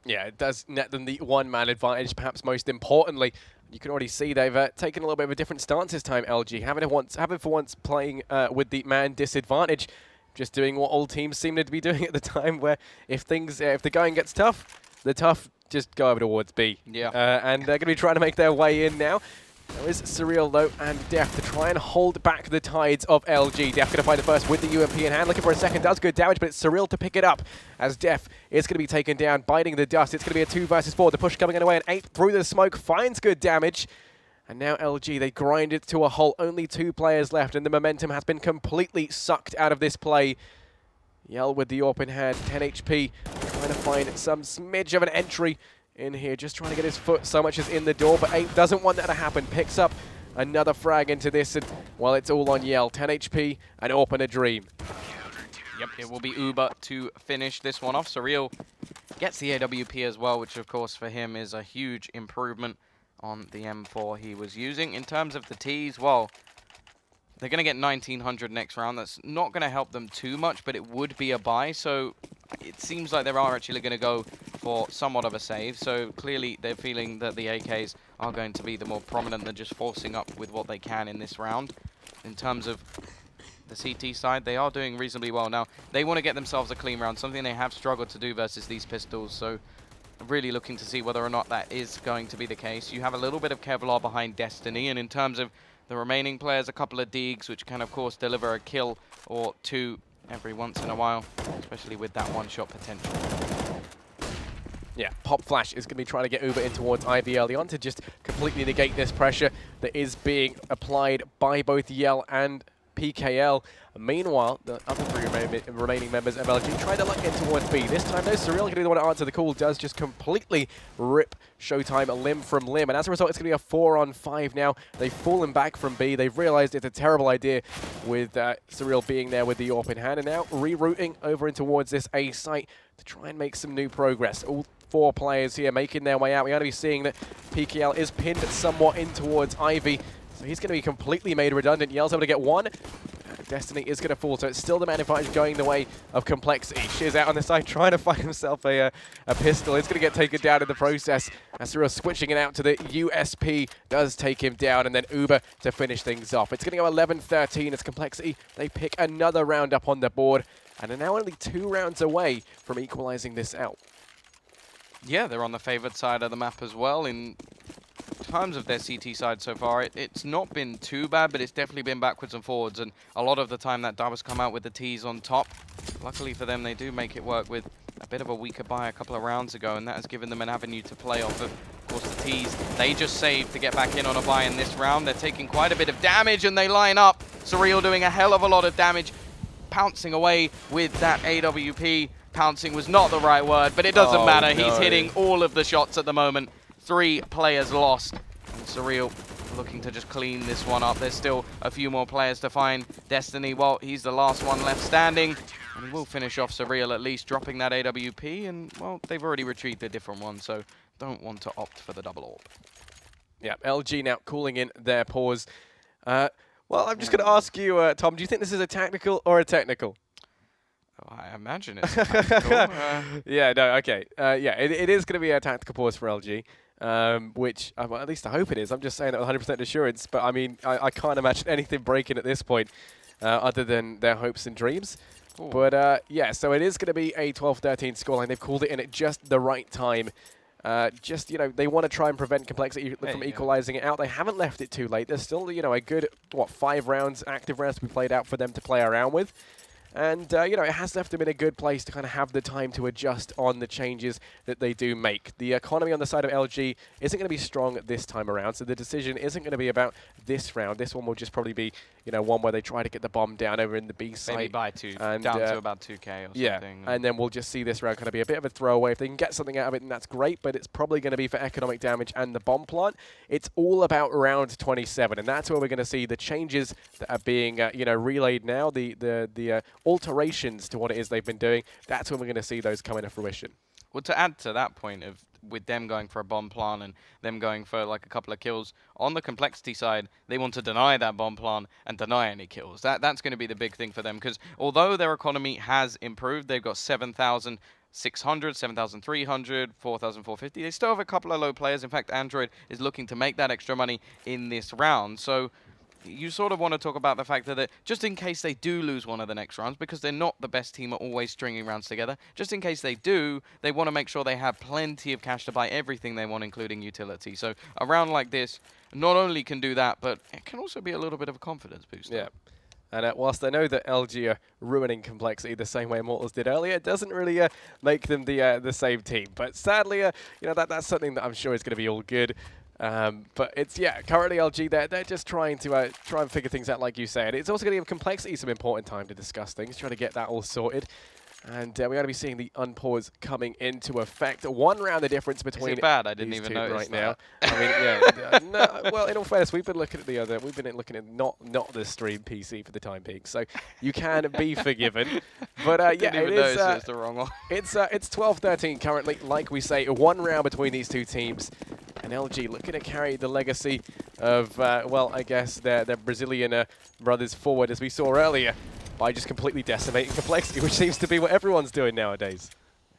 Yeah, it does net them the 1-man advantage, perhaps most importantly. You can already see they've taken a little bit of a different stance this time, LG. Having for once playing with the man disadvantage. Just doing what all teams seem to be doing at the time, where if the going gets tough, the tough just go over towards B. Yeah. And they're going to be trying to make their way in now. There is Surreal, though, and Def to try and hold back the tides of LG. Def going to find it first with the UMP in hand, looking for a second. Does good damage, but it's Surreal to pick it up as Def is going to be taken down, biting the dust. It's going to be a 2 versus 4. The push coming away, and 8 through the smoke finds good damage. And now LG, they grind it to a halt. Only 2 players left, and the momentum has been completely sucked out of this play. Yell with the AWP in hand, 10 HP, trying to find some smidge of an entry in here, just trying to get his foot so much as in the door, but 8 doesn't want that to happen. Picks up another frag into this, and well, it's all on Yell. 10 HP, an AWP and a dream. Yep, it will be Uber to finish this one off. Surreal gets the AWP as well, which of course for him is a huge improvement on the M4 he was using. In terms of the Ts, well, they're going to get 1,900 next round. That's not going to help them too much, but it would be a buy. So it seems like they are actually going to go for somewhat of a save. So clearly they're feeling that the AKs are going to be the more prominent than just forcing up with what they can in this round. In terms of the CT side, they are doing reasonably well now. They want to get themselves a clean round, something they have struggled to do versus these pistols. So really looking to see whether or not that is going to be the case. You have a little bit of Kevlar behind Destiny, and in terms of the remaining players, a couple of Deegs, which can of course deliver a kill or 2 every once in a while, especially with that one-shot potential. Yeah, Pop Flash is going to be trying to get Uber in towards Ivy early on to just completely negate this pressure that is being applied by both Yell and PKL. Meanwhile, the other three remaining members of LG try to lock in towards B. This time, though, Surreal going to be the one to answer the call. Does just completely rip Showtime limb from limb. And as a result, it's going to be a 4-on-5 now. They've fallen back from B. They've realized it's a terrible idea with Surreal being there with the AWP in hand. And now rerouting over in towards this A site to try and make some new progress. All 4 players here making their way out. We're going to be seeing that PKL is pinned somewhat in towards Ivy. So he's going to be completely made redundant. Yell's able to get one. Destiny is going to fall, so it's still the man advantage going the way of Complexity. She's out on the side trying to find himself a pistol. It's going to get taken down in the process. Asura switching it out to the USP does take him down, and then Uber to finish things off. It's going to go 11-13 as Complexity. They pick another round up on the board, and are now only 2 rounds away from equalizing this out. Yeah, they're on the favored side of the map as well. In terms of their CT side so far, it's not been too bad, but it's definitely been backwards and forwards, and a lot of the time that does come out with the T's on top. Luckily for them, they do make it work with a bit of a weaker buy a couple of rounds ago, and that has given them an avenue to play off of. Of course, the T's, they just saved to get back in on a buy in this round. They're taking quite a bit of damage, and they line up. Surreal doing a hell of a lot of damage, pouncing away with that AWP. Pouncing was not the right word, but it doesn't matter. No. He's hitting all of the shots at the moment. 3 players lost. And Surreal looking to just clean this one up. There's still a few more players to find. Destiny, well, he's the last one left standing. And he will finish off Surreal, at least dropping that AWP. And, well, they've already retrieved a different one, so don't want to opt for the double AWP. Yeah, LG now calling in their pause. Well, I'm just going to ask you, Tom, do you think this is a tactical or a technical? I imagine it's tactical. Yeah, no, okay. Yeah, it is going to be a tactical pause for LG, which, well, at least I hope it is. I'm just saying that with 100% assurance, but I mean, I can't imagine anything breaking at this point other than their hopes and dreams. Ooh. But, yeah, so it is going to be a 12-13 scoreline. They've called it in at just the right time. Just, you know, they want to try and prevent Complexity from equalizing it out. They haven't left it too late. There's still, you know, a good, 5 rounds, active rounds to be played out for them to play around with. And, you know, it has left them in a good place to kind of have the time to adjust on the changes that they do make. The economy on the side of LG isn't going to be strong this time around, so the decision isn't going to be about this round. This one will just probably be, you know, one where they try to get the bomb down over in the B site. Maybe by 2, and, down to about 2K or yeah, something. And then we'll just see this round kind of be a bit of a throwaway. If they can get something out of it, then that's great, but it's probably going to be for economic damage and the bomb plant. It's all about round 27, and that's where we're going to see the changes that are being, you know, relayed now, the alterations to what it is they've been doing. That's when we're going to see those come into fruition. Well, to add to that point of with them going for a bomb plant and them going for like a couple of kills, on the Complexity side, they want to deny that bomb plant and deny any kills. That's going to be the big thing for them, because although their economy has improved, they've got 7,600, 7,300, 4,450. They still have a couple of low players. In fact, Android is looking to make that extra money in this round. So you sort of want to talk about the fact that just in case they do lose one of the next rounds, because they're not the best team at always stringing rounds together, just in case they do, they want to make sure they have plenty of cash to buy everything they want, including utility. So a round like this not only can do that, but it can also be a little bit of a confidence booster. Yeah. And whilst I know that LG are ruining Complexity the same way Immortals did earlier, it doesn't really make them the same team. But sadly, you know, that's something that I'm sure is going to be all good. But it's, yeah, currently LG, they're just trying to try and figure things out, like you said. It's also going to give Complexity some important time to discuss things, try to get that all sorted. And we're going to be seeing the unpause coming into effect. 1 round the difference between. Is it bad? I didn't even notice right that. now. I mean, yeah. No, well, in all fairness, we've been looking at the other. We've been looking at not the stream PC for the time being, so you can be forgiven. But yeah, it is. It's the wrong one. It's 12-13 currently. Like we say, 1 round between these 2 teams. And LG looking to carry the legacy of, well, I guess their Brazilian brothers forward, as we saw earlier, by just completely decimating Complexity, which seems to be what everyone's doing nowadays.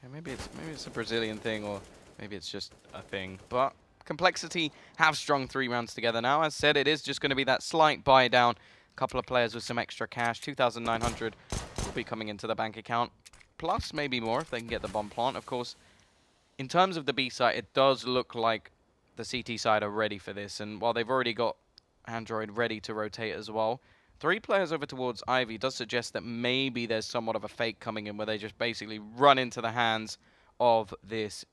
Yeah, maybe it's a Brazilian thing, or maybe it's just a thing. But Complexity have strung 3 rounds together now. As said, it is just going to be that slight buy down. A couple of players with some extra cash, 2,900 will be coming into the bank account. Plus, maybe more if they can get the bomb plant. Of course, in terms of the B side, it does look like the CT side are ready for this. And while they've already got Android ready to rotate as well, 3 players over towards Ivy does suggest that maybe there's somewhat of a fake coming in where they just basically run into the hands of this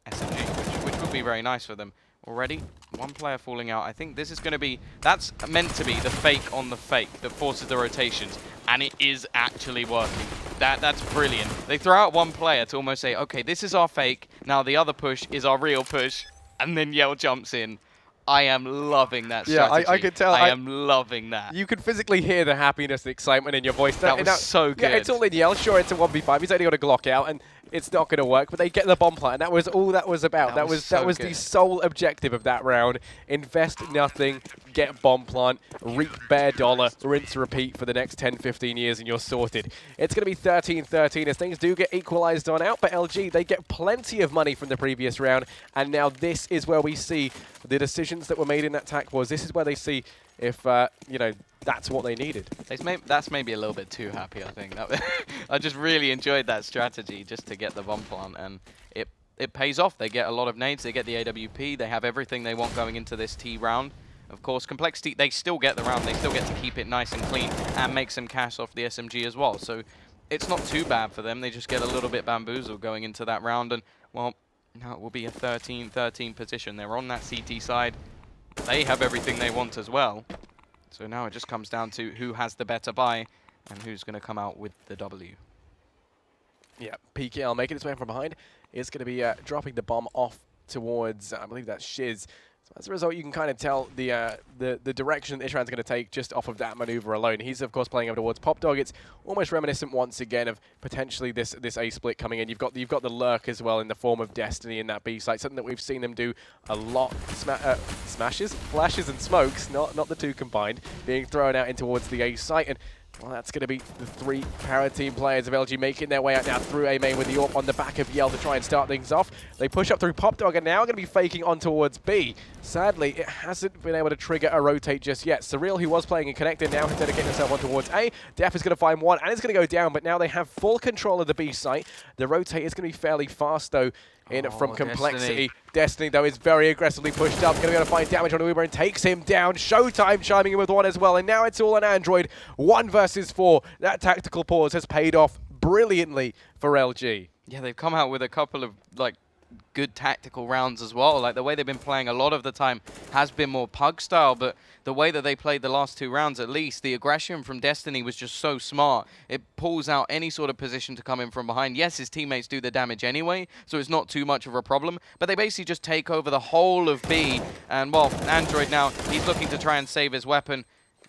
SMG, which would be very nice for them. already. One player falling out. I think this is going to be, that's meant to be the fake on the fake that forces the rotations, and it is actually working. That's brilliant. They throw out one player to almost say, okay, this is our fake, now the other push is our real push, and then Yell jumps in. I am loving that strategy. Yeah, I could tell. I am loving that. You can physically hear the happiness and excitement in your voice. That was so good. Yeah, it's all in Yell. Sure, it's a 1v5. He's only got a Glock out, and it's not going to work, but they get the bomb plant, and that was all that was about. That was the sole objective of that round. Invest nothing, get bomb plant, reap bare dollar, rinse, repeat for the next 10, 15 years, and you're sorted. It's going to be 13-13 as things do get equalized on out, but LG, they get plenty of money from the previous round, and now this is where we see the decisions that were made in that TAC wars. This is where they see if, you know, that's what they needed. That's maybe a little bit too happy, I think. I just really enjoyed that strategy just to get the bomb plant, and it pays off. They get a lot of nades, they get the AWP, they have everything they want going into this T round. Of course, Complexity, they still get the round, they still get to keep it nice and clean and make some cash off the SMG as well. So it's not too bad for them. They just get a little bit bamboozled going into that round, and, well, now it will be a 13-13 position. They're on that CT side. They have everything they want as well. So now it just comes down to who has the better buy and who's going to come out with the W. Yeah, PKL making its way from behind. It's going to be dropping the bomb off towards, I believe that's Shiz. So as a result, you can kind of tell the direction that Ishran's going to take just off of that maneuver alone. He's, of course, playing over towards Pop Dog. It's almost reminiscent once again of potentially this A split coming in. You've got the lurk as well in the form of Destiny in that B site, something that we've seen them do a lot. Smashes, flashes, and smokes, not the two combined, being thrown out in towards the A site. And well, that's going to be the three para team players of LG making their way out now through A main with the AWP on the back of Yell to try and start things off. They push up through Pop Dog and now going to be faking on towards B. Sadly, it hasn't been able to trigger a rotate just yet. Surreal, who was playing and connected, now he's dedicating himself on towards A. Def is going to find one and it's going to go down, but now they have full control of the B site. The rotate is going to be fairly fast though. From Complexity. Destiny, though, is very aggressively pushed up. Going to be able to find damage on Uber and takes him down. Showtime chiming in with one as well. And now it's all on Android. 1 versus 4. That tactical pause has paid off brilliantly for LG. Yeah, they've come out with a couple of, like, good tactical rounds as well. Like, the way they've been playing a lot of the time has been more pug style, but the way that they played the last 2 rounds, at least, the aggression from Destiny was just so smart. It pulls out any sort of position to come in from behind. Yes, his teammates do the damage anyway, so it's not too much of a problem, but they basically just take over the whole of B, and, well, Android now, he's looking to try and save his weapon.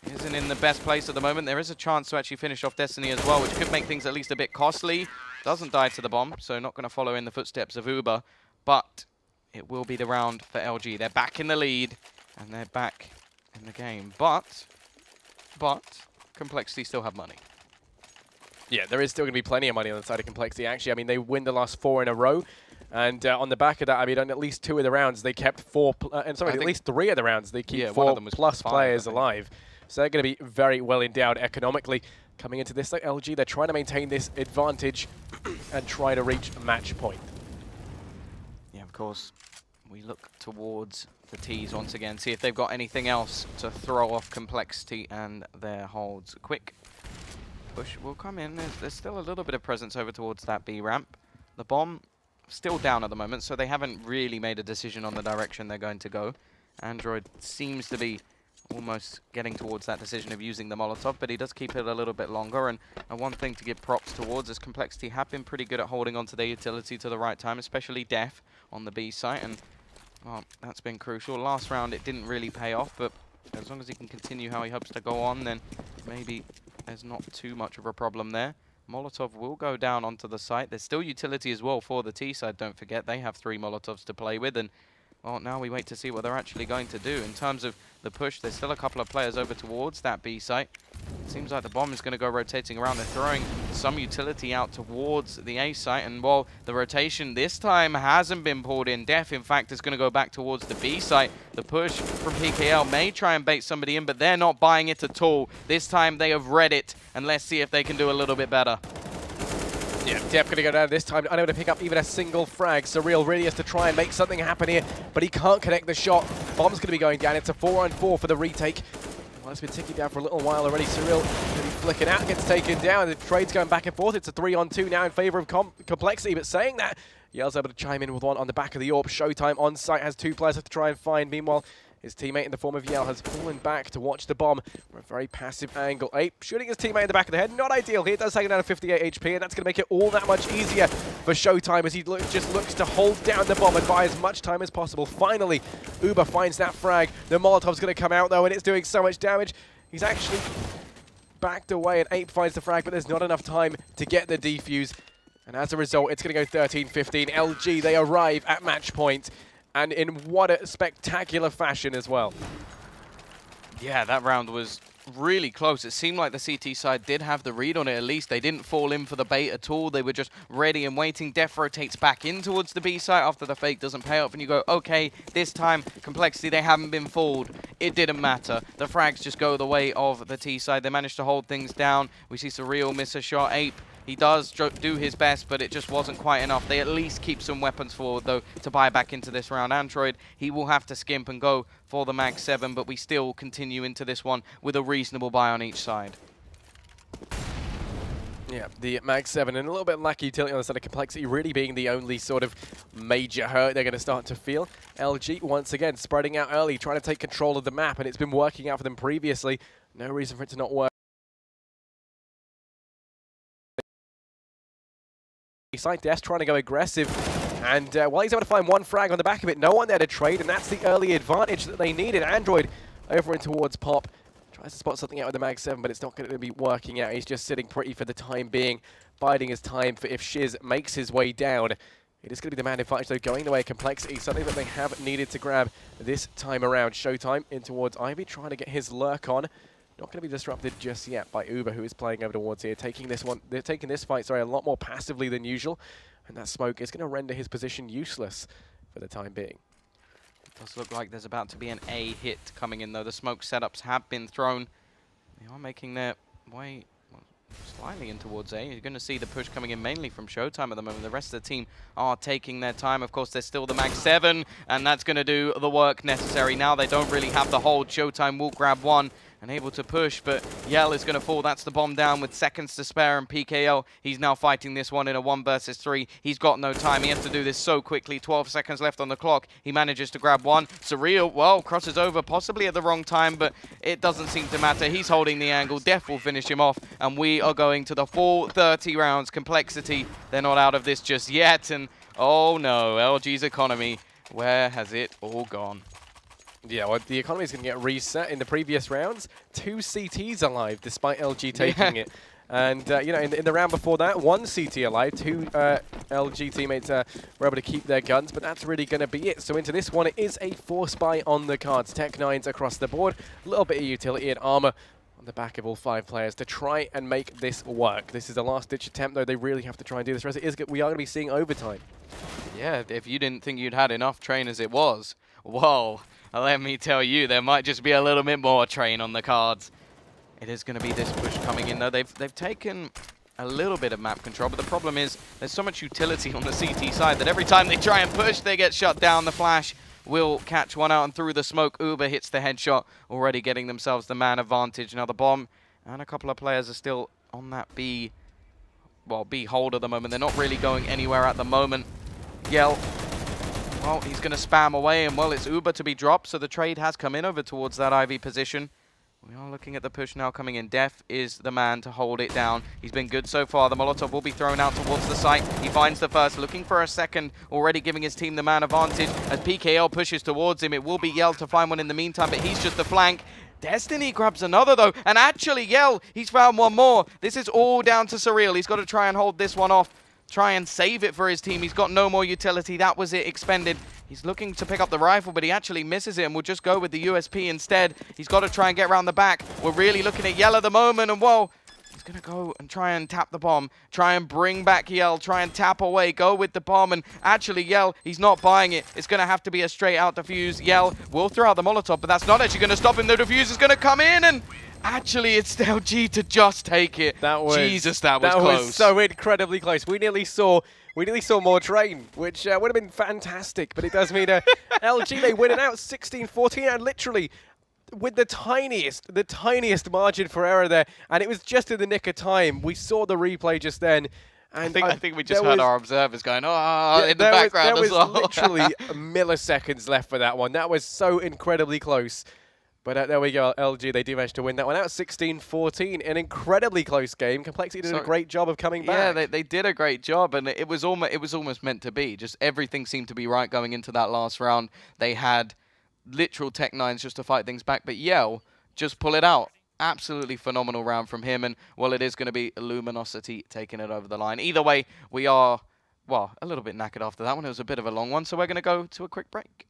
Isn't in the best place at the moment. There is a chance to actually finish off Destiny as well, which could make things at least a bit costly. Doesn't die to the bomb, so not going to follow in the footsteps of Uber. But it will be the round for LG. They're back in the lead, and they're back in the game. But Complexity still have money. Yeah, there is still going to be plenty of money on the side of Complexity, actually. I mean, they win the last 4 in a row. And on the back of that, I mean, on at least 2 of the rounds, they kept at least 3 of the rounds, they keep 4+ players alive. So they're going to be very well endowed economically. Coming into this, like LG, they're trying to maintain this advantage and try to reach a match point. Yeah, of course. We look towards the T's once again, see if they've got anything else to throw off Complexity and their holds. Quick push will come in. There's still a little bit of presence over towards that B ramp. The bomb still down at the moment, so they haven't really made a decision on the direction they're going to go. Android seems to be almost getting towards that decision of using the Molotov, but he does keep it a little bit longer. And one thing to give props towards is Complexity have been pretty good at holding onto their utility to the right time, especially Def on the B site, and well, that's been crucial. Last round it didn't really pay off, but as long as he can continue how he hopes to go on, then maybe there's not too much of a problem there. Molotov will go down onto the site. There's still utility as well for the T side, don't forget. They have 3 Molotovs to play with, and well, now we wait to see what they're actually going to do. In terms of the push, there's still a couple of players over towards that B site. It seems like the bomb is going to go rotating around. They're throwing some utility out towards the A site, and while the rotation this time hasn't been pulled in, Def, in fact, is going to go back towards the B site. The push from PKL may try and bait somebody in, but they're not buying it at all. This time they have read it, and let's see if they can do a little bit better. Yeah, Def going to go down this time, unable to pick up even a single frag. Surreal really has to try and make something happen here, but he can't connect the shot. Bomb's going to be going down. It's a 4-on-4 for the retake. Well, it's been ticking down for a little while already. Surreal going to be flicking out, gets taken down. The trade's going back and forth. It's a 3-on-2 now in favor of Complexity. But saying that, Yell's able to chime in with one on the back of the AWP. Showtime on site has 2 players to try and find. Meanwhile, his teammate in the form of Yell has fallen back to watch the bomb from a very passive angle. Ape shooting his teammate in the back of the head. Not ideal. He does take it down to 58 HP, and that's going to make it all that much easier for Showtime as he just looks to hold down the bomb and buy as much time as possible. Finally, Uber finds that frag. The Molotov's going to come out, though, and it's doing so much damage. He's actually backed away, and Ape finds the frag, but there's not enough time to get the defuse. And as a result, it's going to go 13-15. LG, they arrive at match point. And in what a spectacular fashion as well. Yeah, that round was really close. It seemed like the CT side did have the read on it at least. They didn't fall in for the bait at all. They were just ready and waiting. Def rotates back in towards the B site after the fake doesn't pay off. And you go, okay, this time, Complexity, they haven't been fooled. It didn't matter. The frags just go the way of the T side. They managed to hold things down. We see Surreal miss a shot. Ape, he does do his best, but it just wasn't quite enough. They at least keep some weapons forward, though, to buy back into this round. Android, he will have to skimp and go for the Mag 7, but we still continue into this one with a reasonable buy on each side. Yeah, the Mag 7 and a little bit lack utility on the side of Complexity really being the only sort of major hurt they're going to start to feel. LG, once again, spreading out early, trying to take control of the map, and it's been working out for them previously. No reason for it to not work. Side Death's trying to go aggressive, and while he's able to find one frag on the back of it, no one there to trade, and that's the early advantage that they needed. Android over and towards Pop. Tries to spot something out with the Mag 7, but it's not going to be working out. He's just sitting pretty for the time being, biding his time for if Shiz makes his way down. It is going to be the man advantage, though, going the way of Complexity, something that they have needed to grab this time around. Showtime in towards Ivy, trying to get his lurk on. Not going to be disrupted just yet by Uber, who is playing over towards here, taking this fight, a lot more passively than usual, and that smoke is going to render his position useless for the time being. It does look like there's about to be an A hit coming in, though. The smoke setups have been thrown. They are making their way slightly in towards A. You're going to see the push coming in mainly from Showtime at the moment. The rest of the team are taking their time. Of course, there's still the Mag 7, and that's going to do the work necessary. Now they don't really have the hold. Showtime will grab one and able to push, but Yell is going to fall. That's the bomb down with seconds to spare, and PKL, he's now fighting this one in a 1 versus 3. He's got no time. He has to do this so quickly. 12 seconds left on the clock. He manages to grab one. Surreal, well, crosses over possibly at the wrong time, but it doesn't seem to matter. He's holding the angle. Def will finish him off, and we are going to the full 30 rounds. Complexity, they're not out of this just yet, and oh no, LG's economy, where has it all gone? Yeah, well, the economy is going to get reset in the previous rounds. 2 CTs alive, despite LG taking it. And, you know, in the round before that, 1 CT alive. 2 LG teammates were able to keep their guns, but that's really going to be it. So into this one, it is a force buy on the cards. Tech 9s across the board. A little bit of utility and armor on the back of all 5 players to try and make this work. This is the last-ditch attempt, though. They really have to try and do this. We are going to be seeing overtime. Yeah, if you didn't think you'd had enough train as it was, whoa. Let me tell you, there might just be a little bit more train on the cards. It is going to be this push coming in, though. They've taken a little bit of map control, but the problem is there's so much utility on the CT side that every time they try and push, they get shut down. The flash will catch one out, and through the smoke, Uber hits the headshot, already getting themselves the man advantage. Now the bomb and a couple of players are still on that B hold at the moment. They're not really going anywhere at the moment. Yell. Well, he's going to spam away, and well, it's Uber to be dropped, so the trade has come in over towards that Ivy position. We are looking at the push now coming in. Def is the man to hold it down. He's been good so far. The Molotov will be thrown out towards the site. He finds the first, looking for a second, already giving his team the man advantage. As PKL pushes towards him, it will be Yell to find one in the meantime, but he's just the flank. Destiny grabs another, though, and actually, Yell, he's found one more. This is all down to Surreal. He's got to try and hold this one off. Try and save it for his team. He's got no more utility. That was it, expended. He's looking to pick up the rifle, but he actually misses it and will just go with the USP instead. He's got to try and get around the back. We're really looking at Yell at the moment, and whoa, he's going to go and try and tap the bomb. Try and bring back Yell. Try and tap away. Go with the bomb, and actually Yell, he's not buying it. It's going to have to be a straight out defuse. Yell will throw out the Molotov, but that's not actually going to stop him. The defuse is going to come in, and actually, it's LG to just take it. Jesus, that was close. That was so incredibly close. We nearly saw more train, which would have been fantastic. But it does mean LG, they win it out 16-14, and literally with the tiniest margin for error there, and it was just in the nick of time. We saw the replay just then, and I think we just heard our observers going, oh, in the background as well. There was literally milliseconds left for that one. That was so incredibly close. But there we go, LG, they do manage to win that one out 16-14, an incredibly close game. Complexity did a great job of coming back. Yeah, they did a great job, and it was almost meant to be. Just everything seemed to be right going into that last round. They had literal Tech 9s just to fight things back, but Yell just pull it out. Absolutely phenomenal round from him, and, well, it is going to be Luminosity taking it over the line. Either way, we are, well, a little bit knackered after that one. It was a bit of a long one, so we're going to go to a quick break.